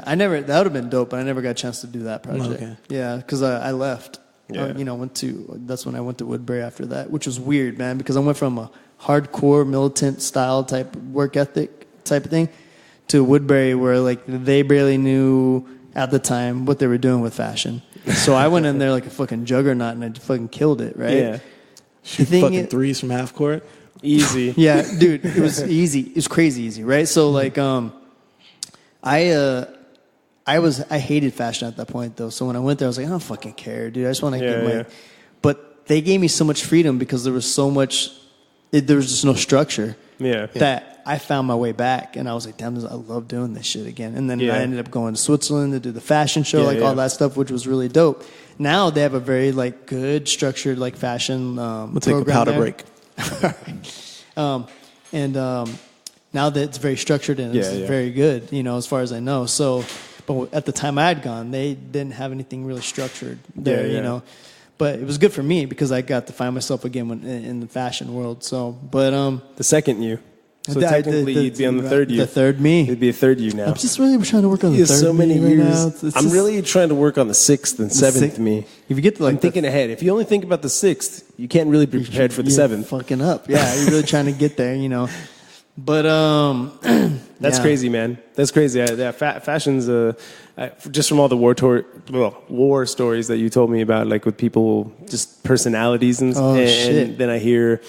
That would have been dope, but I never got a chance to do that project. Okay. Yeah, because I left. Yeah. That's when I went to Woodbury after that, which was weird, man, because I went from a hardcore militant style type work ethic type of thing to Woodbury where like they barely knew at the time what they were doing with fashion. So I went in there like a fucking juggernaut and I fucking killed it, right? Yeah. Shoot fucking threes from half court. Easy. Yeah, dude, it was easy. It was crazy easy, right? So like I hated fashion at that point though. So when I went there I was like, I don't fucking care, dude. I just want to get my But they gave me so much freedom because there was so much there was just no structure. That I found my way back and I was like, damn, I love doing this shit again. And then I ended up going to Switzerland to do the fashion show, all that stuff, which was really dope. Now they have a very like good structured like fashion We'll take a powder break. Now that it's very structured and it's very good, as far as I know. So, but at the time I had gone, they didn't have anything really structured there, But it was good for me because I got to find myself again in the fashion world. So, but the second you. So technically, you'd be on the third you. The third me. It'd be a third you now. I'm just really trying to work on the third so many me years. right now. I'm really trying to work on the sixth and seventh me. If you get to like I'm thinking ahead. If you only think about the sixth, you can't really be prepared for the seventh. Fucking up. Yeah, you're really trying to get there, But That's yeah. crazy, man. That's crazy. Fashion's just from all the war stories that you told me about, like with people, just personalities and shit. and then I hear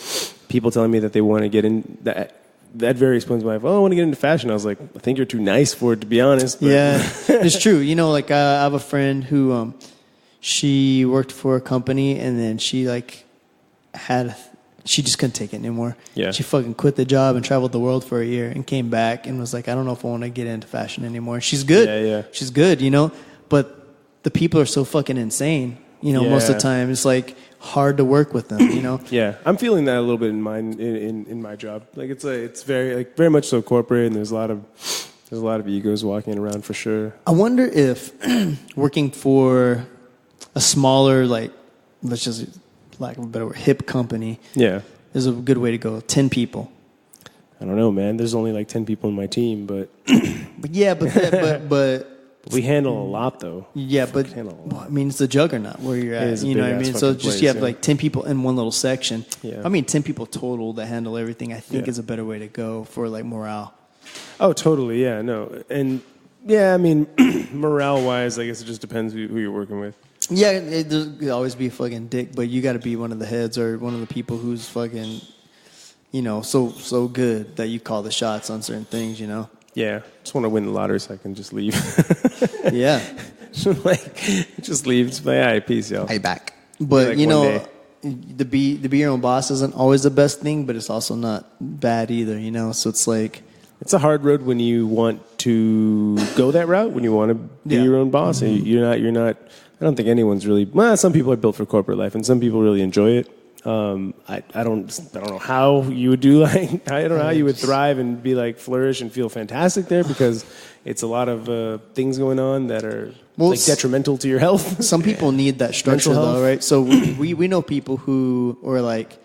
people telling me that they want to get in that. At various points in my life, I want to get into fashion. I was like, I think you're too nice for it, to be honest. But. Yeah, it's true. You know, like I have a friend who, she worked for a company, and then she she just couldn't take it anymore. Yeah. She fucking quit the job and traveled the world for a year and came back and was like, I don't know if I want to get into fashion anymore. She's good. Yeah. She's good, you know, but the people are so fucking insane. You know, most of the time it's like hard to work with them, you know? Yeah, I'm feeling that a little bit in my job. Like it's very much so corporate, and there's a lot of egos walking around for sure. I wonder if working for a smaller, like, let's just, lack of a better word, hip company is a good way to go. 10 people. I don't know, man. There's only like 10 people in my team, but but we handle a lot, though. Yeah, but I mean, it's a juggernaut where you're at. You know what I mean? So just you have like 10 people in one little section. Yeah. I mean, 10 people total that handle everything, I think is a better way to go for like morale. Oh, totally. Yeah, no. And yeah, I mean, morale-wise, I guess it just depends who you're working with. Yeah, there's always be a fucking dick, but you got to be one of the heads or one of the people who's fucking, you know, so good that you call the shots on certain things, you know? Yeah, just want to win the lottery so I can just leave. Yeah. Just leave. Just like, all right, peace, y'all. Hey, back. But, like you know, one to be your own boss isn't always the best thing, but it's also not bad either, you know? So it's like... It's a hard road when you want to go that route, when you want to be your own boss. Mm-hmm. And you're not... I don't think anyone's really... Well, some people are built for corporate life, and some people really enjoy it. I don't know how you would do like... I don't know how you would thrive and be like flourish and feel fantastic there, because it's a lot of things going on that are like detrimental to your health. Some people need that structure though, right? So we know people who are like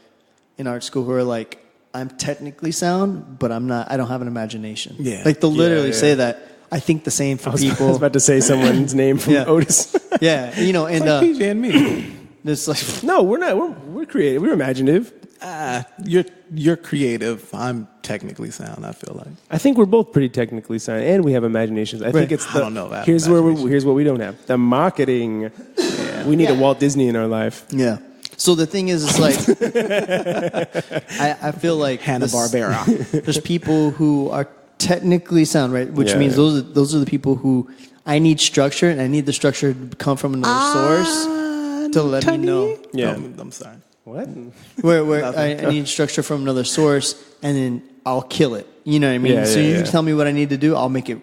in art school who are like, I'm technically sound, but I'm not. I don't have an imagination. Yeah, like they'll literally say that. I think the same for people. I was about to say someone's name from Otis. Yeah, you know, and like PJ and me. It's like, no, we're not. We're creative. We're imaginative. You're creative. I'm technically sound. I feel like. I think we're both pretty technically sound, and we have imaginations. I think it's. I don't know that. Here's what we don't have: the marketing. Yeah. We need a Walt Disney in our life. Yeah. So the thing is, it's like I feel like Hanna-Barbera. There's people who are technically sound, right? Which means those are the people who I need structure, and I need the structure to come from another source to let me know. Yeah, I'm sorry. What? Where I need structure from another source, and then I'll kill it. You know what I mean? You tell me what I need to do, I'll make it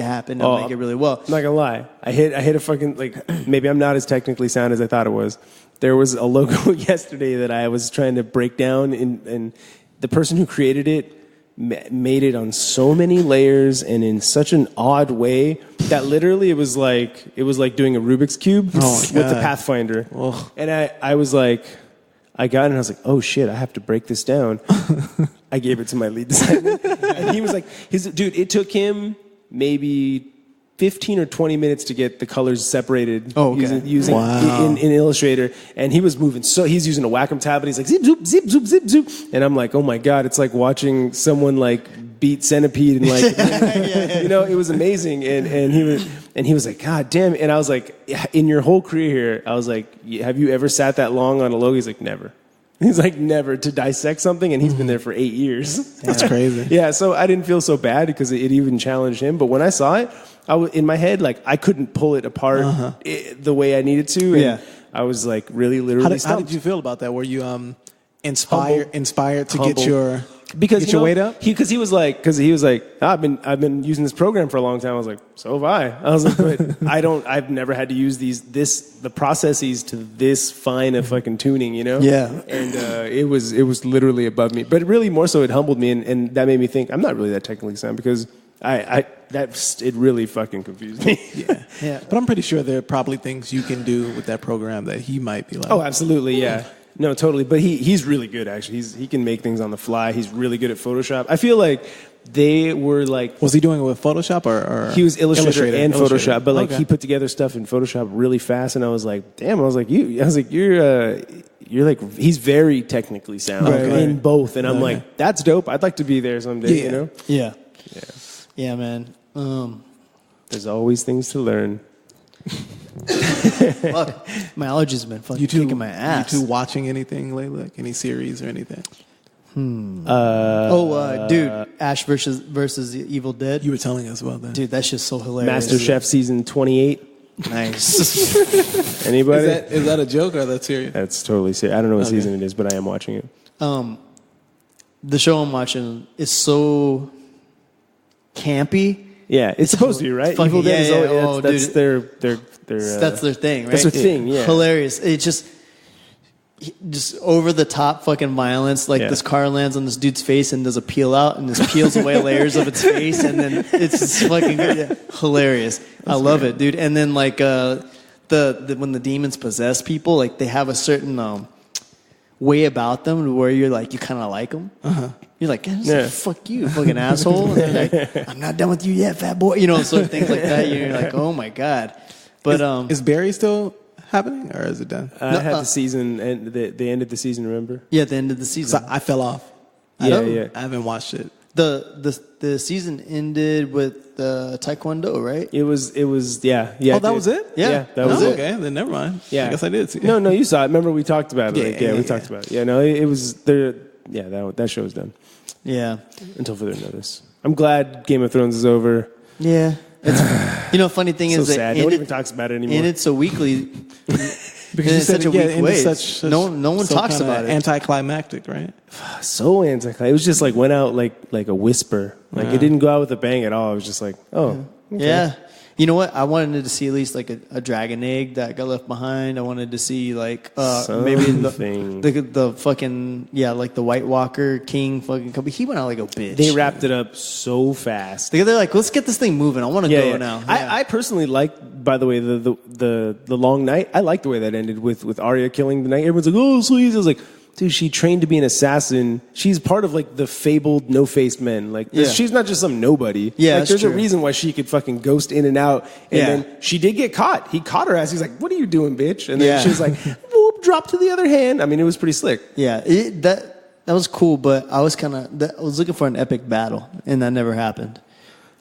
happen. I'll make it really well. I'm not gonna lie. I hit a fucking, like, maybe I'm not as technically sound as I thought it was. There was a logo yesterday that I was trying to break down, and the person who created it made it on so many layers and in such an odd way that literally it was like doing a Rubik's Cube with the Pathfinder. Oh. And I was like, I got it and I was like, oh shit, I have to break this down. I gave it to my lead designer, and he was like, dude, it took him maybe 15 or 20 minutes to get the colors separated using in Illustrator, and he was moving. So he's using a Wacom tablet. He's like zip zoop zip zoop zip zoop, and I'm like, oh my god, it's like watching someone like beat Centipede and like you know, it was amazing. And he was like, god damn it. And I was like, in your whole career here, I was like, have you ever sat that long on a logo? He's like, never. He's like, never, to dissect something, and he's been there for 8 years. That's crazy. Yeah, so I didn't feel so bad because it even challenged him. But when I saw it, in my head, like, I couldn't pull it apart the way I needed to. And I was like, really, literally How did you feel about that? Were you inspired to get your weight up? Because he was like, I've been using this program for a long time. I was like, so have I. I was like, but I've never had to use the processes to this fine of fucking tuning, you know? Yeah. And it was literally above me. But really, more so, it humbled me, and that made me think I'm not really that technically sound, because it really fucking confused me. Yeah. But I'm pretty sure there are probably things you can do with that program that he might be like. Oh, absolutely, yeah. No, totally. But he's really good, actually. He can make things on the fly. He's really good at Photoshop. I feel like they were like... Was he doing it with Photoshop or he was Illustrator and Photoshop, but like he put together stuff in Photoshop really fast, and I was like, damn, you're he's very technically sound in both, and I'm like, that's dope. I'd like to be there someday. You know? Yeah, man. There's always things to learn. Fuck, my allergies have been fucking kicking my ass. You two watching anything lately, like any series or anything? Dude, Ash versus Evil Dead. You were telling us about that. Dude, that shit's so hilarious. Master Chef season 28. Nice. Anybody? Is that a joke or that's serious? That's totally serious. I don't know what season it is, but I am watching it. The show I'm watching is so campy. Yeah, it's supposed to be, right? Evil Dead is always, that's their that's their thing, right? That's their thing, yeah. Hilarious. It's just over the top fucking violence. Like this car lands on this dude's face and does a peel out and just peels away layers of its face, and then it's just fucking hilarious. I love it, dude. And then like when the demons possess people, like they have a certain way about them where you're like, you kind of like them. You're like, fuck you, fucking asshole. And they're like, I'm not done with you yet, fat boy. You know, sort of things like that. You're like, oh my god. But is Barry still happening or is it done? I had the season, and they ended the season. Remember? Yeah, the end of the season. So I fell off. I haven't watched it. The season ended with Taekwondo, right? It was yeah. Oh, that was it? Yeah, that was it. Okay, then never mind. Yeah, I guess I did see it. No, you saw it. Remember we talked about it. Yeah, we talked about it. Yeah, no, it was there. Yeah, that show was done. Yeah. Until further notice. I'm glad Game of Thrones is over. Yeah. It's, funny thing so is that sad. No one even talks about it anymore. And it's so weekly. Because it's such a weak way. No one talks about it. Anticlimactic, right? So anticlimactic. It was just like went out like a whisper. Like it didn't go out with a bang at all. It was just like, okay. Yeah. You know what? I wanted to see at least like a dragon egg that got left behind. I wanted to see like maybe the fucking like the White Walker King fucking company. He went out like a bitch. They wrapped it up so fast. They're like, let's get this thing moving. I want to go now. Yeah. I personally like, by the way, the Long Night. I like the way that ended with Arya killing the knight. Everyone's like, oh, so easy. I was like, dude, she trained to be an assassin. She's part of like the fabled no-faced men. Like she's not just some nobody. Yeah, like, there's true. a reason why she could fucking ghost in and out. And then she did get caught. He caught her ass. He's like, "What are you doing, bitch?" And then she was like, "Whoop!" Drop to the other hand. I mean, it was pretty slick. Yeah, that was cool. But I was looking for an epic battle, and that never happened.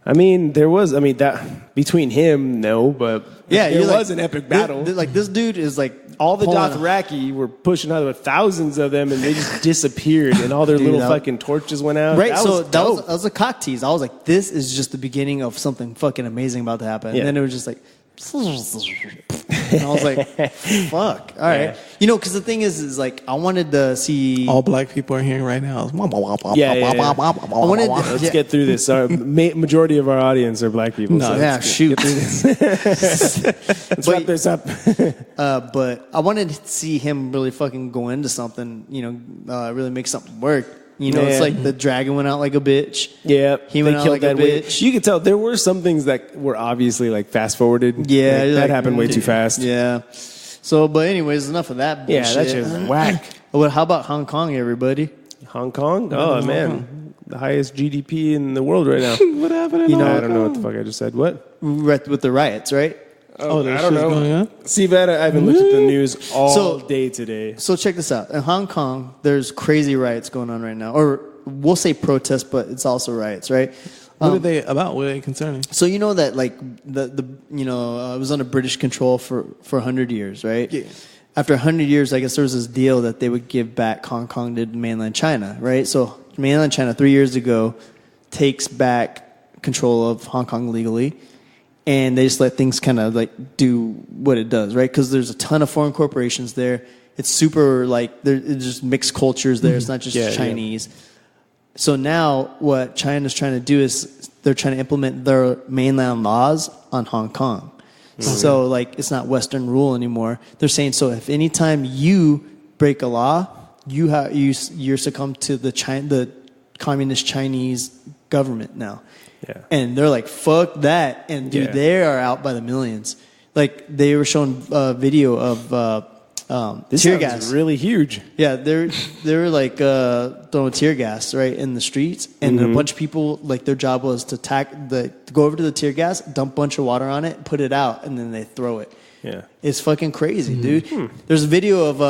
I mean, that between him, no, but it was an epic battle. Like this dude is like all the Dothraki were pushing out, thousands of them, and they just disappeared, and all their little fucking torches went out. Right, that was a cock tease. I was like, this is just the beginning of something fucking amazing about to happen. And then it was just like, and I was like, fuck. All right. Because the thing is like, I wanted to see... All black people are hearing right now. Let's get through this. Our majority of our audience are black people. Shoot. Get through this. Let's wrap this up. But I wanted to see him really fucking go into something, really make something work. It's like the dragon went out like a bitch. Yeah, he went out like a bitch. You could tell there were some things that were obviously like fast forwarded. Yeah, that happened way too fast. Yeah. So, but anyways, enough of that bullshit. Yeah, that shit was whack. Well, how about Hong Kong, everybody? Hong Kong? Oh man, the highest GDP in the world right now. What happened? I don't know what the fuck I just said. What? With the riots, right? I don't know. See, I haven't looked at the news all day today. So check this out. In Hong Kong, there's crazy riots going on right now. Or we'll say protests, but it's also riots, right? What are they about? What are they concerning? So you know that like it was under British control for 100 years, right? Yeah. After 100 years, I guess there was this deal that they would give back Hong Kong to mainland China, right? So mainland China 3 years ago takes back control of Hong Kong legally. And they just let things kind of like do what it does, right? Because there's a ton of foreign corporations there. It's super like it's just mixed cultures there. It's not just Chinese. Yeah. So now what China's trying to do is they're trying to implement their mainland laws on Hong Kong. Mm-hmm. So like it's not Western rule anymore. They're saying so if anytime you break a law, you're succumb to the communist Chinese government now. Yeah. And they're like, fuck that. And dude, they are out by the millions. Like they were showing a video of this tear gas. Really huge. Yeah, they were like throwing tear gas right in the streets, and a bunch of people like their job was to go over to the tear gas, dump a bunch of water on it, put it out, and then they throw it. Yeah, it's fucking crazy, dude. There's a video of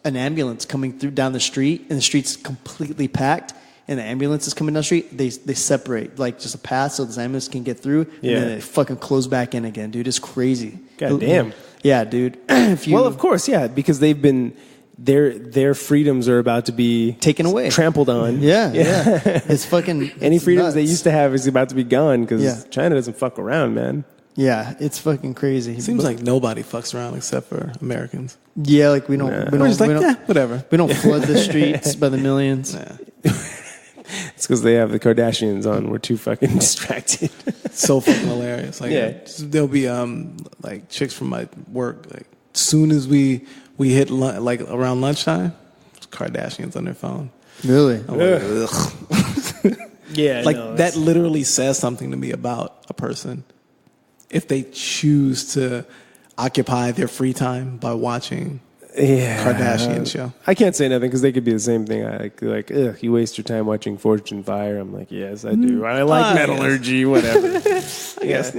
an ambulance coming through down the street, and the street's completely packed, and the ambulance is coming down the street, they separate, like just a path so this ambulance can get through, and then they fucking close back in again, dude. It's crazy. God damn. Yeah, dude. Well, of course, yeah, because they've been their freedoms are about to be taken away, trampled on. Yeah. It's fucking any freedoms nuts. they used to have is about to be gone because China doesn't fuck around, man. Yeah, it's fucking crazy. Seems like nobody fucks around except for Americans. Yeah, like we don't. We're just like, whatever. We don't flood the streets by the millions. It's because they have the Kardashians on. We're too fucking distracted. So fucking hilarious. Like, there'll be like chicks from my work. Like, soon as we hit like around lunchtime, Kardashians on their phone. Really? I'm like, ugh. Yeah, like no, that literally says something to me about a person if they choose to occupy their free time by watching Kardashian show. I can't say nothing because they could be the same thing. Like, ugh, you waste your time watching Fortune Fire. I'm like, yes, I do. I like metallurgy, whatever. I guess.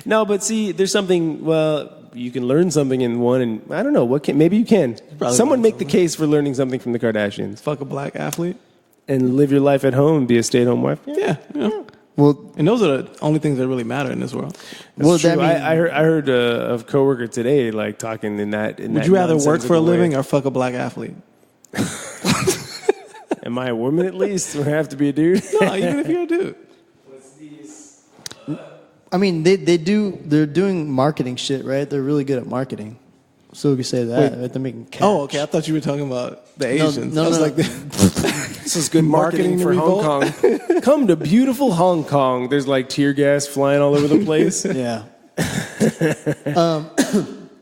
No, but see, there's something. Well, you can learn something in one, and I don't know what can. Maybe you can. Someone make the case for learning something from the Kardashians. Fuck a black athlete and live your life at home and be a stay-at-home wife. Yeah. Well, and those are the only things that really matter in this world. That's true. I heard of a coworker today like talking in that. Would you rather work for a living or fuck a black athlete? Am I a woman at least? Do I have to be a dude? No, even if you're a dude. I mean, they're doing marketing shit, right? They're really good at marketing. So we could say that. Right? They're making cash. Oh, okay. I thought you were talking about the Asians. No. Like, this is good marketing for Hong Kong. Come to beautiful Hong Kong. There's like tear gas flying all over the place. Yeah.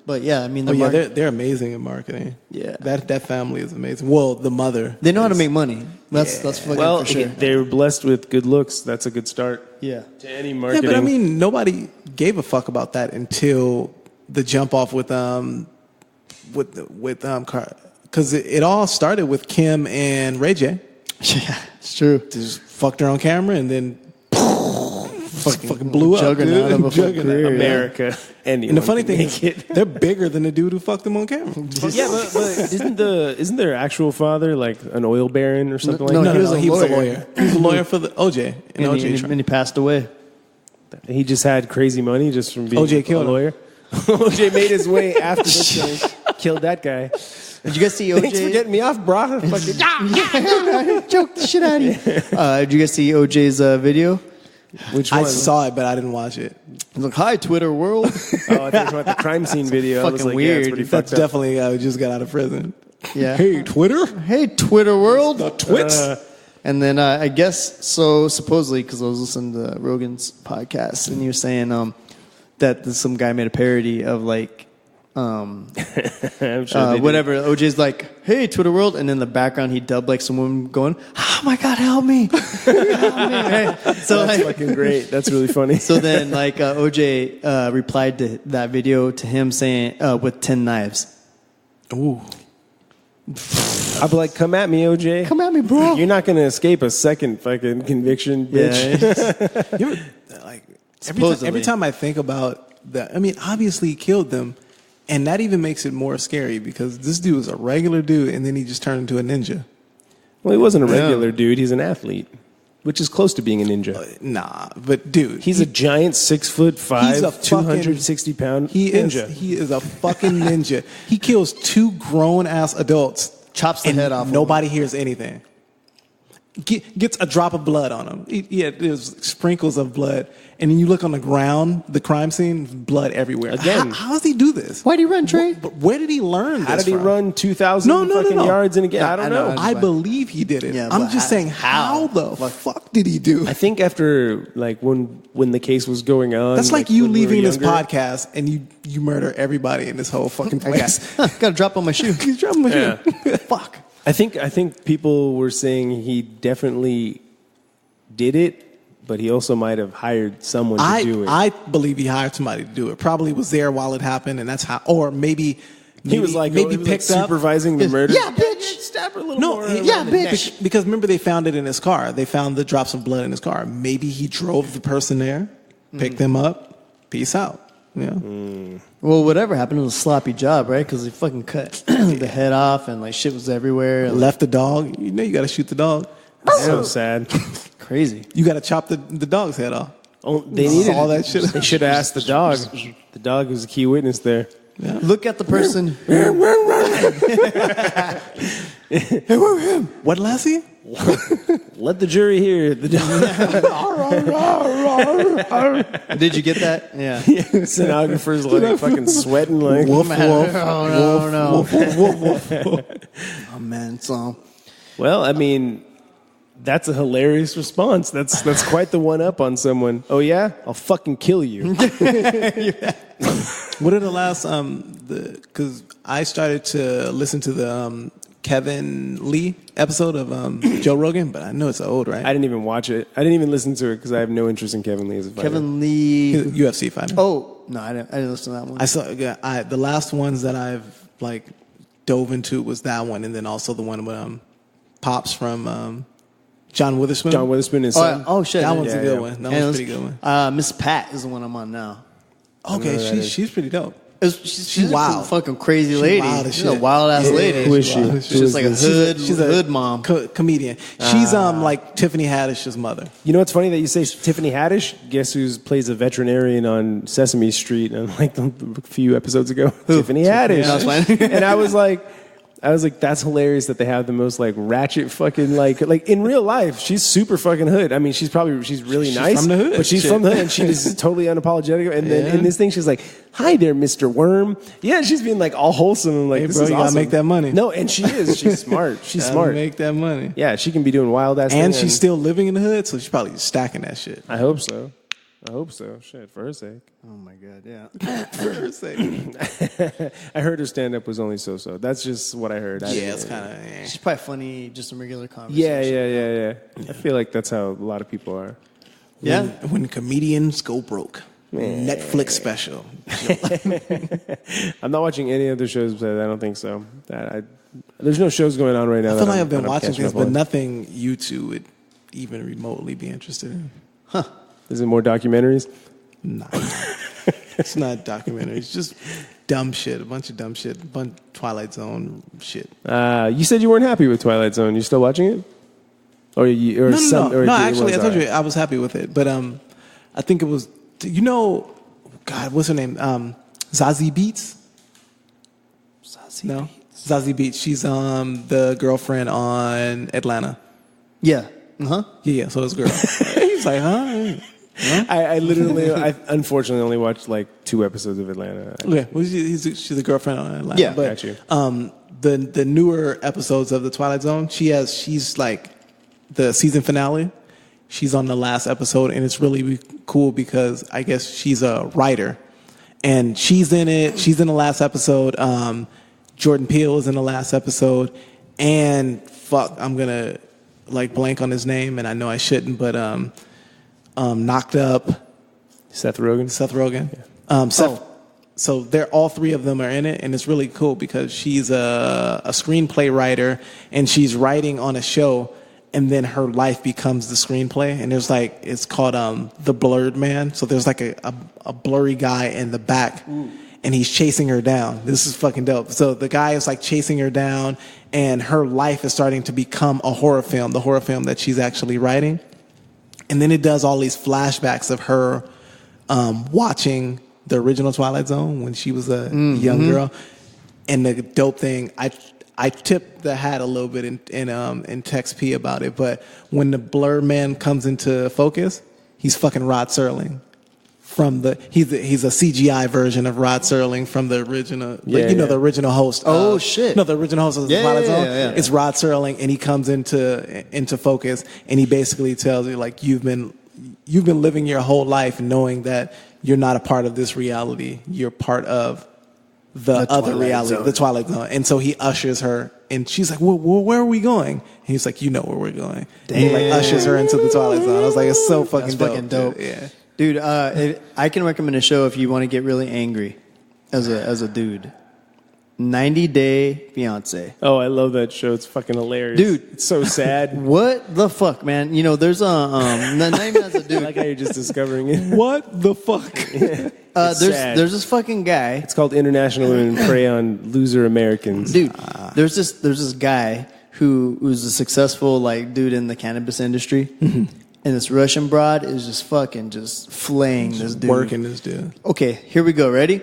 But yeah, I mean, they're amazing at marketing. Yeah, that family is amazing. Well, the mother, they know how to make money. That's for sure. They were blessed with good looks. That's a good start. Yeah, to any marketing. Yeah, but I mean, nobody gave a fuck about that until the jump off with because it all started with Kim and Ray J. Yeah, it's true. Just fucked her on camera and then fucking blew up. Juggernaut of a career, America. And the funny thing is, they're bigger than the dude who fucked them on camera. Yeah, but isn't their actual father like an oil baron or something No, like that? he was a lawyer. He was a lawyer for the OJ. And he passed away. He just had crazy money just from being OJ killed a lawyer. OJ made his way after this guy killed that guy. Did you guys see OJ? Thanks for getting me off, brah. Choke the shit out of you. Did you guys see OJ's video? Which one? I saw it, but I didn't watch it. He's like, "Hi, Twitter world." Oh, I think it's about the crime scene video. Fucking I was like, weird. Yeah, that's pretty That's fucked up. definitely a guy who just got out of prison. Yeah. Hey, Twitter. Hey, Twitter world. The twits. And then I guess so. Supposedly, because I was listening to Rogan's podcast, and he was saying that some guy made a parody of like. I'm sure whatever. OJ's like, "Hey, Twitter world," and in the background he dubbed like some woman going, "Oh my God, help me!" Help me. Right? So that's fucking great. That's really funny. So then, like OJ replied to that video to him saying, "With 10 knives." Ooh. I'd be like, "Come at me, OJ. Come at me, bro. You're not gonna escape a second fucking conviction, bitch." Yeah. Every time I think about that, I mean, obviously he killed them. And that even makes it more scary because this dude was a regular dude and then he just turned into a ninja. Well, he wasn't a regular dude. He's an athlete, which is close to being a ninja. Nah, but dude. He's a giant 6'5", 260 pound ninja. He is a fucking ninja. He kills 2 grown-ass adults. Chops the head off. Nobody hears anything. Gets a drop of blood on him. There's sprinkles of blood. And then you look on the ground, the crime scene, blood everywhere. Again. How does he do this? Why'd he run, Trey? But where did he learn this How did he from? run 2,000 fucking yards in a game? I don't know. I believe he did it. Yeah, I'm but just saying, how the fuck did he do? I think after like when the case was going on. That's like you when we were leaving this younger. podcast and you murder everybody in this whole fucking place. Got to drop on my shoe. He's dropping my shoe. Fuck. I think people were saying he definitely did it, but he also might have hired someone to do it. I believe he hired somebody to do it. Probably was there while it happened, and that's how. Or maybe he was like picked up supervising the murder. Yeah, bitch. Stab her a little No, more. yeah, bitch. Because remember they found it in his car. They found the drops of blood in his car. Maybe he drove the person there, picked them up. Peace out. Yeah. Well, whatever happened, it was a sloppy job, right? Because they fucking cut the head off and like shit was everywhere. And, Left the dog. You know you got to shoot the dog. So sad. crazy. You got to chop the dog's head off. Oh, they needed all that shit. They should have asked the dog. The dog was a key witness there. Yeah. Look at the person. What, Lassie? Let the jury hear. The dog. Did you get that? Yeah. Stenographer's like fucking sweating like. Woof, woof. Oh, no. Woof, woof, woof, woof. Oh, man. So, Well, I mean, that's a hilarious response. That's quite the one up on someone. Oh yeah, I'll fucking kill you. What are the last because I started to listen to the Kevin Lee episode of Joe Rogan, but I know it's old, right? I didn't even watch it. I didn't even listen to it because I have no interest in Kevin Lee as a fighter. Kevin Lee. He's a UFC fighter. Oh, no, I didn't listen to that one. I saw the last ones that I've like dove into was that one, and then also the one with Pops from John Witherspoon. John Witherspoon is son. Oh, shit. That one's a good yeah. one. That one's a pretty good one. Miss Pat is the one I'm on now. Okay, she's pretty dope. She's wild. A fucking crazy lady. wild as She's a shit. wild ass lady. Who is she? She's just like a hood. She's a hood mom. Comedian. She's like Tiffany Haddish's mother. You know what's funny that you say Tiffany Haddish? Guess who plays a veterinarian on Sesame Street? And like a few episodes ago, Tiffany Haddish. Yeah, that's fine. And I was like, that's hilarious that they have the most like ratchet fucking like in real life. She's super fucking hood. I mean, she's really nice from the hood. but she's Shit. from the hood, and she is totally unapologetic. And then in this thing, she's like, "Hi there, Mr. Worm." Yeah, she's being like all wholesome and like, Hey, "This bro, is you gotta awesome." make that money. No, and she is. She's smart. She's Gotta smart. Make that money. Yeah, she can be doing wild ass. And things, she's still living in the hood, so she's probably stacking that shit. I hope so. Shit, for her sake. Oh my god, yeah. For her sake. I heard her stand up was only so. That's just what I heard. It's kind of. She's probably funny, just in regular conversation. Yeah. I feel like that's how a lot of people are. Yeah. When comedians go broke. Netflix special. I'm not watching any other shows, but I don't think so. There's no shows going on right now. I feel like I've been that I'm watching catching things, up but on. nothing you two would even remotely be interested in. Is it more documentaries? Nah. It's not documentaries. It's just dumb shit. A bunch of dumb shit. A bunch of Twilight Zone shit. You said you weren't happy with Twilight Zone. You still watching it? No, actually, I told you I was happy with it. But I think it was, God, what's her name? Zazie Beetz? Zazie Beetz. She's the girlfriend on Atlanta. Yeah. Uh-huh. Yeah, so this girl. He's like, huh? I unfortunately only watched like 2 episodes of Atlanta. Okay, well, she's a girlfriend on Atlanta. Yeah, but got you. The newer episodes of the Twilight Zone, she's like the season finale. She's on the last episode, and it's really cool because I guess she's a writer, and she's in it. She's in the last episode. Jordan Peele is in the last episode, and I'm gonna like blank on his name, and I know I shouldn't, but Knocked Up. Seth Rogen. Seth. So they're all 3 of them are in it, and it's really cool because she's a screenplay writer, and she's writing on a show, and then her life becomes the screenplay. And there's like, it's called The Blurred Man. So there's like a blurry guy in the back, and he's chasing her down. This is fucking dope. So the guy is like chasing her down, and her life is starting to become a horror film, the horror film that she's actually writing. And then it does all these flashbacks of her watching the original Twilight Zone when she was a young girl. And the dope thing, I tipped the hat a little bit in Text P about it, but when the Blur Man comes into focus, he's fucking Rod Serling. He's a CGI version of Rod Serling from the original, the original host. Oh shit! No, the original host of the Twilight Zone. Yeah. It's Rod Serling, and he comes into focus, and he basically tells you like you've been living your whole life knowing that you're not a part of this reality. You're part of the other reality, the Twilight Zone. And so he ushers her, and she's like, well, where are we going? And he's like, you know where we're going. And he like ushers her into the Twilight Zone. I was like, it's so fucking dope. Yeah. Dude, I can recommend a show if you want to get really angry as a dude. 90 Day Fiance. Oh, I love that show. It's fucking hilarious. Dude. It's so sad. What the fuck, man? You know, there's not even as a dude. I like how you're just discovering it. What the fuck? There's this fucking guy. It's called International Women Prey on Loser Americans. Dude, there's this guy who was a successful like dude in the cannabis industry. And this Russian broad is just fucking just flaying this dude. Working this dude. Okay, here we go. Ready?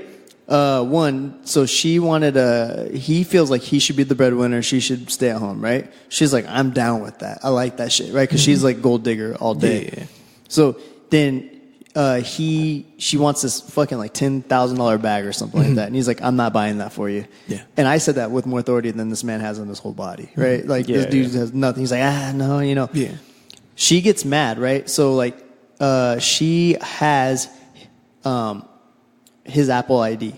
So she wanted he feels like he should be the breadwinner. She should stay at home, right? She's like, I'm down with that. I like that shit, right? Because she's like gold digger all day. Yeah. So then she wants this fucking like $10,000 bag or something like that. And he's like, I'm not buying that for you. Yeah. And I said that with more authority than this man has on his whole body, right? Like this dude has nothing. He's like, no, you know. Yeah. She gets mad, right? So like, she has, his Apple ID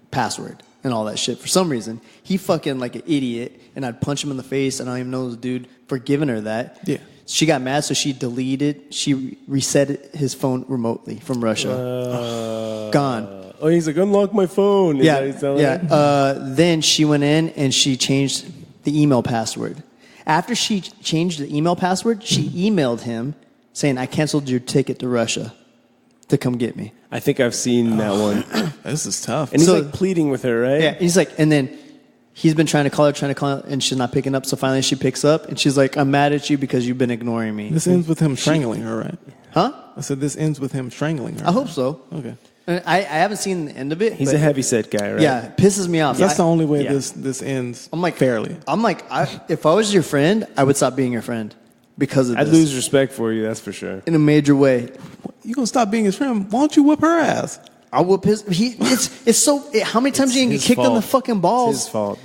password and all that shit. For some reason, he fucking like an idiot, and I'd punch him in the face. And I don't even know this dude for giving her that. Yeah. She got mad, so she reset his phone remotely from Russia. Gone. Oh, he's like, unlock my phone. Is that what he's telling her? Then she went in and she changed the email password. After she changed the email password, she emailed him saying, I canceled your ticket to Russia to come get me. I think I've seen that one. This is tough. And he's like pleading with her, right? Yeah, and he's like, and then he's been trying to call her, and she's not picking up. So finally she picks up, and she's like, I'm mad at you because you've been ignoring me. This ends with him strangling her, right? Huh? I said this ends with him strangling her. I hope so. Okay. And I haven't seen the end of it. He's a heavyset guy, right? Yeah, it pisses me off. That's the only way Yeah. this ends I'm like, fairly. I'm like, if I was your friend, I would stop being your friend because of I'd this. lose respect for you, that's for sure. In a major way. You gonna stop being his friend? Why don't you whip her ass? I would piss. How many times you can get his kicked in the fault. fucking balls? It's his fault.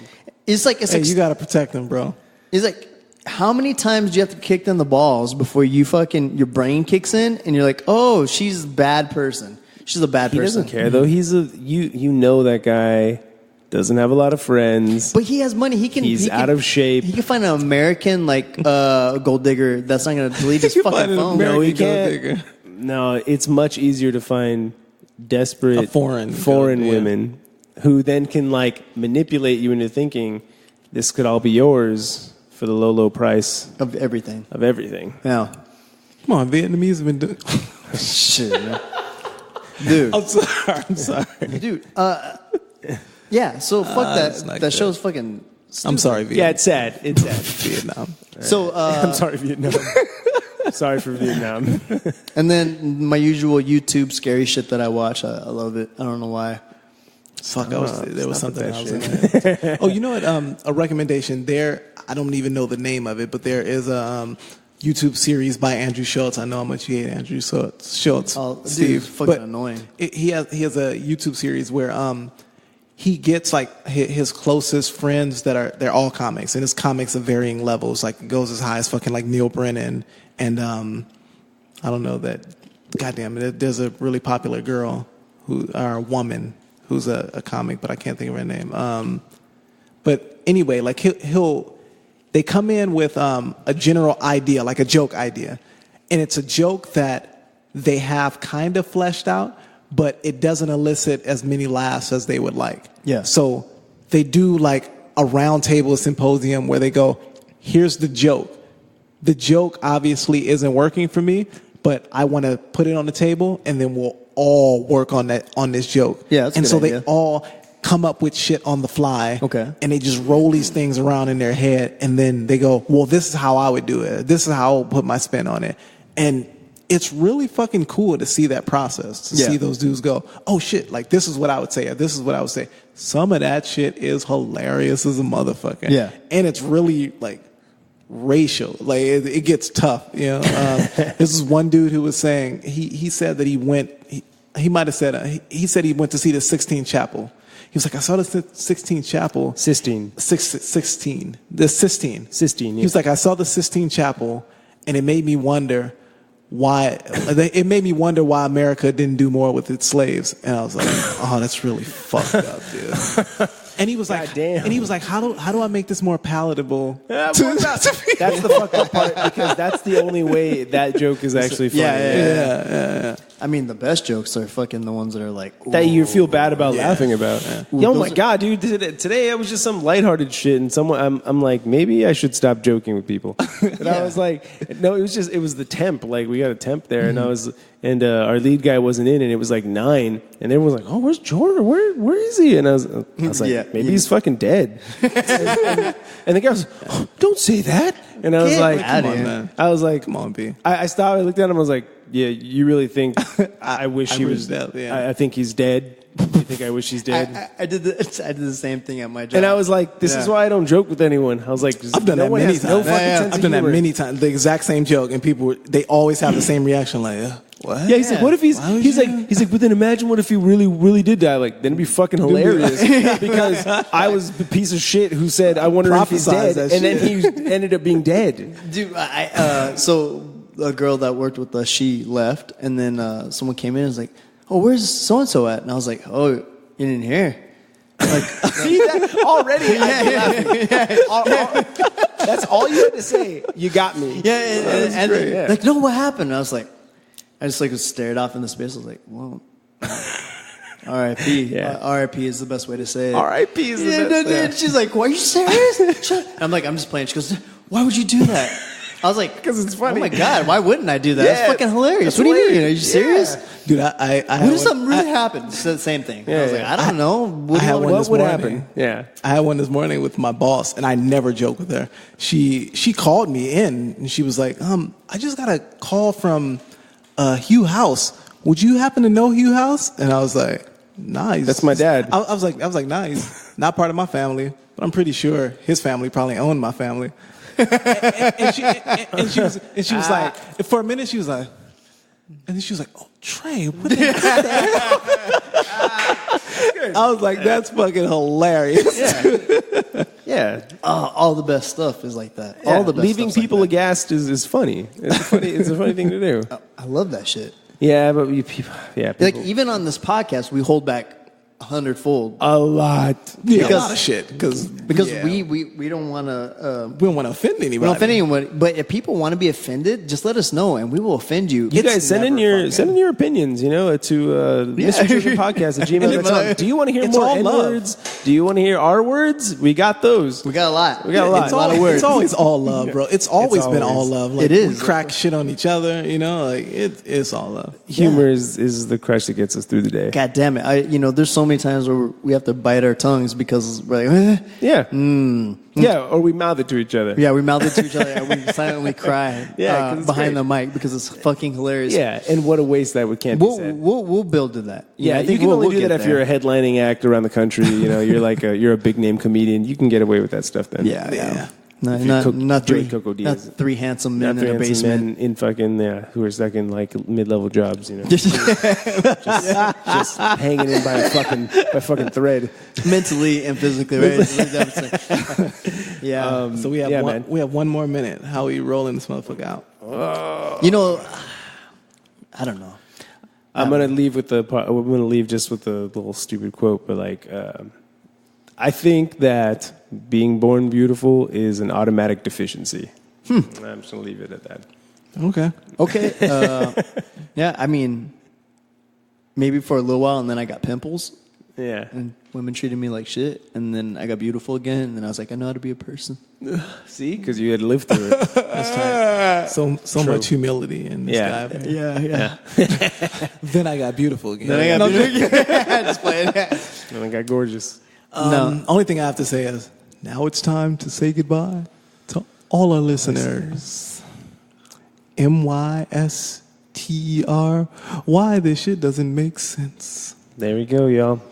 It's like, Hey, you gotta protect him, bro. it's like, how many times do you have to kick in the balls before your brain kicks in and you're like, oh, she's a bad person. She's a bad He person. doesn't care though. You know that guy doesn't have a lot of friends. But he has money. He's out of shape. He can find an American gold digger that's not going to delete his fucking phone. No, he Gold can't. digger. No, it's much easier to find desperate A foreign women who then can like manipulate you into thinking this could all be yours for the low price Of everything. of everything. Yeah. Come on, Vietnamese have been doing. Shit, man. Dude. I'm sorry. Dude. Yeah, so fuck it's that. not That good. show's fucking stupid. I'm sorry, Yeah, Vietnam. it's sad. It's sad. Vietnam. So, I'm sorry, Vietnam. Sorry for Vietnam. and then my usual YouTube scary shit that I watch. I love it. I don't know why. Fuck, there was not something that else in there. Oh, you know what? A recommendation there. I don't even know the name of it, but there is a YouTube series by Andrew Schultz. I know how much you hate Andrew Schultz. Oh, dude, Steve, it's fucking but annoying. He has a YouTube series where he gets like his closest friends they're all comics, and his comics of varying levels. Like it goes as high as fucking like Neil Brennan, and I don't know that. Goddamn it! There's a really popular girl or woman who's a comic, but I can't think of her name. But anyway, like they come in with a general idea, like a joke idea, and it's a joke that they have kind of fleshed out, but it doesn't elicit as many laughs as they would like. Yeah. So they do like a round table symposium where they go, here's the joke. The joke obviously isn't working for me, but I want to put it on the table, and then we'll all work on this joke. Yeah, that's a and good so idea. they all come up with shit on the fly. Okay. And they just roll these things around in their head, and then they go, well, this is how I would do it. This is how I would put my spin on it. And it's really fucking cool to see that process, to see those dudes go, oh shit, like this is what I would say, or this is what I would say. Some of that shit is hilarious as a motherfucker. Yeah. And it's really like racial. Like it gets tough, you know. This is one dude who was saying, he said that he might have said, he said he went to see the Sistine Chapel. He was like, I saw the Sistine Chapel. Sistine. The Sistine. Sistine, yeah. He was like, I saw the Sistine Chapel, and it made me wonder why America didn't do more with its slaves. And I was like, oh, that's really fucked up, dude. And he was like, damn. and he was like, how do I make this more palatable? That's the fucked up part, because that's the only way that joke is actually funny. Yeah. I mean, the best jokes are fucking the ones that are like that you feel bad about Yeah. laughing about. Yo, my God, dude! Today it was just some lighthearted shit, and I'm like, maybe I should stop joking with people. And I was like, no, it was the temp. Like we got a temp there, and our lead guy wasn't in, and it was like 9, and everyone was like, oh, where's Jordan? Where is he? And I was like, maybe he's fucking dead. and the guy was, oh, don't say that. And I was like, come on, man. I was like, Come on, B. I stopped. I looked at him. I was like, "Yeah, you really think I wish he was dead? Yeah. I think he's dead. You think I wish he's dead?" I did the same thing at my job. And I was like, "This is why I don't joke with anyone." I was like, I've done that many times. No fucking sense I've of done that humor. many times. The exact same joke, and they always have the same reaction. Like, what? Yeah, he's like, "What if he's?" Why would He's you? like, "But then imagine what if he really, really did die? Like, then it'd be fucking hilarious." Because I was the piece of shit who said, "I wonder if he's Prophesized dead," that and then he ended up being dead. Dude, so a girl that worked with us, she left, and then someone came in and was like, "Oh, where's so and so at?" And I was like, "Oh, you didn't hear?" Like, See that already? That's all you had to say. You got me. yeah, and great. like, no, what happened? And I was like, I just like stared off into space. I was like, well, R.I.P. Yeah. R.I.P. is the best way to say it. R.I.P. is the Yeah, best. and she's like, "Why are you serious?" I'm like, "I'm just playing." She goes, "Why would you do that?" I was like, 'Cause it's funny. Oh my God, why wouldn't I do that? Yeah, It's fucking hilarious. that's What do you mean? hilarious. Are you serious? Dude, I What if something really happened? She said the same thing. I was like, yeah. I don't know. What I had one What this would morning. happen? Yeah. I had one this morning with my boss, and I never joke with her. She called me in, and she was like, I just got a call from Hugh House. Would you happen to know Hugh House? And I was like, nah. That's my dad. I was like, nah, he's not part of my family, but I'm pretty sure his family probably owned my family. and she was like, for a minute, she was like, and then she was like, oh, Trey, what the hell? I was like, that's fucking hilarious. Yeah. all the best stuff is like that. All the best Leaving stuff's people like aghast is funny. It's a funny thing to do. that. I love that shit. Yeah, but people. Like even on this podcast, we hold back 100-fold a lot. Yeah, a lot of shit because we don't want to. we don't want to offend anybody. We don't offend anyone, but if people want to be offended, just let us know, and we will offend you. You guys send in your opinions, to MrChildrenPodcast@gmail.com. Do you want to hear It's more all love. N-words? Do you want to hear R words? We got those. We got a lot. We got a lot. It's, A lot of words. It's always all love, bro. It's always been all always. love. Like, It is. We crack shit on each other, like it's all love. Humor is the crutch that gets us through the day. God damn it! There's so many times where we have to bite our tongues because we're like, Yeah. Yeah, or we mouth it to each other. yeah, we mouth it to each other and we silently cry Yeah, 'cause it's behind great. the mic because it's fucking hilarious. Yeah, and what a waste that can't be said. We'll build to that. Yeah, I you think can only we'll do get that if there. you're a headlining act around the country. You're like you're a big name comedian. You can get away with that stuff then. Yeah. If you're Not Joey three, Coco not Diaz. three handsome men Not in a fancy basement. men in fucking who are stuck in like mid-level jobs. Just hanging in by a fucking thread. Mentally and physically, right? Yeah. So we have man. we have one more minute. How are we rolling this motherfucker out? I don't know. I'm gonna leave with I'm gonna leave just with a little stupid quote, but I think that being born beautiful is an automatic deficiency. I'm just gonna leave it at that. Okay. Yeah, I mean, maybe for a little while, and then I got pimples, Yeah. and women treated me like shit, and then I got beautiful again, and then I was like, I know how to be a person. See, because you had to live through it. That's tight. So True. much humility in this Yeah. guy. Yeah. Then I got beautiful again. Then I got just playing. And I got gorgeous. No. Only thing I have to say is now it's time to say goodbye to all our listeners. MYSTER. Why this shit doesn't make sense. There we go, y'all.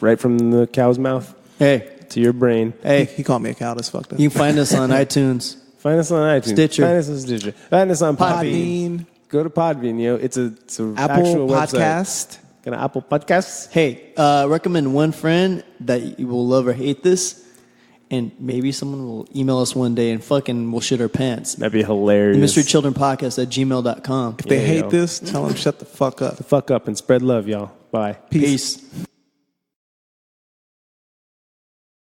Right from the cow's mouth Hey, to your brain. He called me a cow. That's fucked up. you can find us on iTunes. Find us on iTunes. Stitcher. Find us on Stitcher. Find us on Podbean. Podbean, Go to Podbean, It's a Apple actual website. Podcast. Gonna Apple Podcasts. Hey, recommend one friend that you will love or hate this, and maybe someone will email us one day and fucking we'll shit our pants. That'd be hilarious. MysteryChildrenPodcast@gmail.com. If they Yeah, hate yo. this, tell them shut the fuck up. Fuck up and spread love, y'all. Bye. Peace.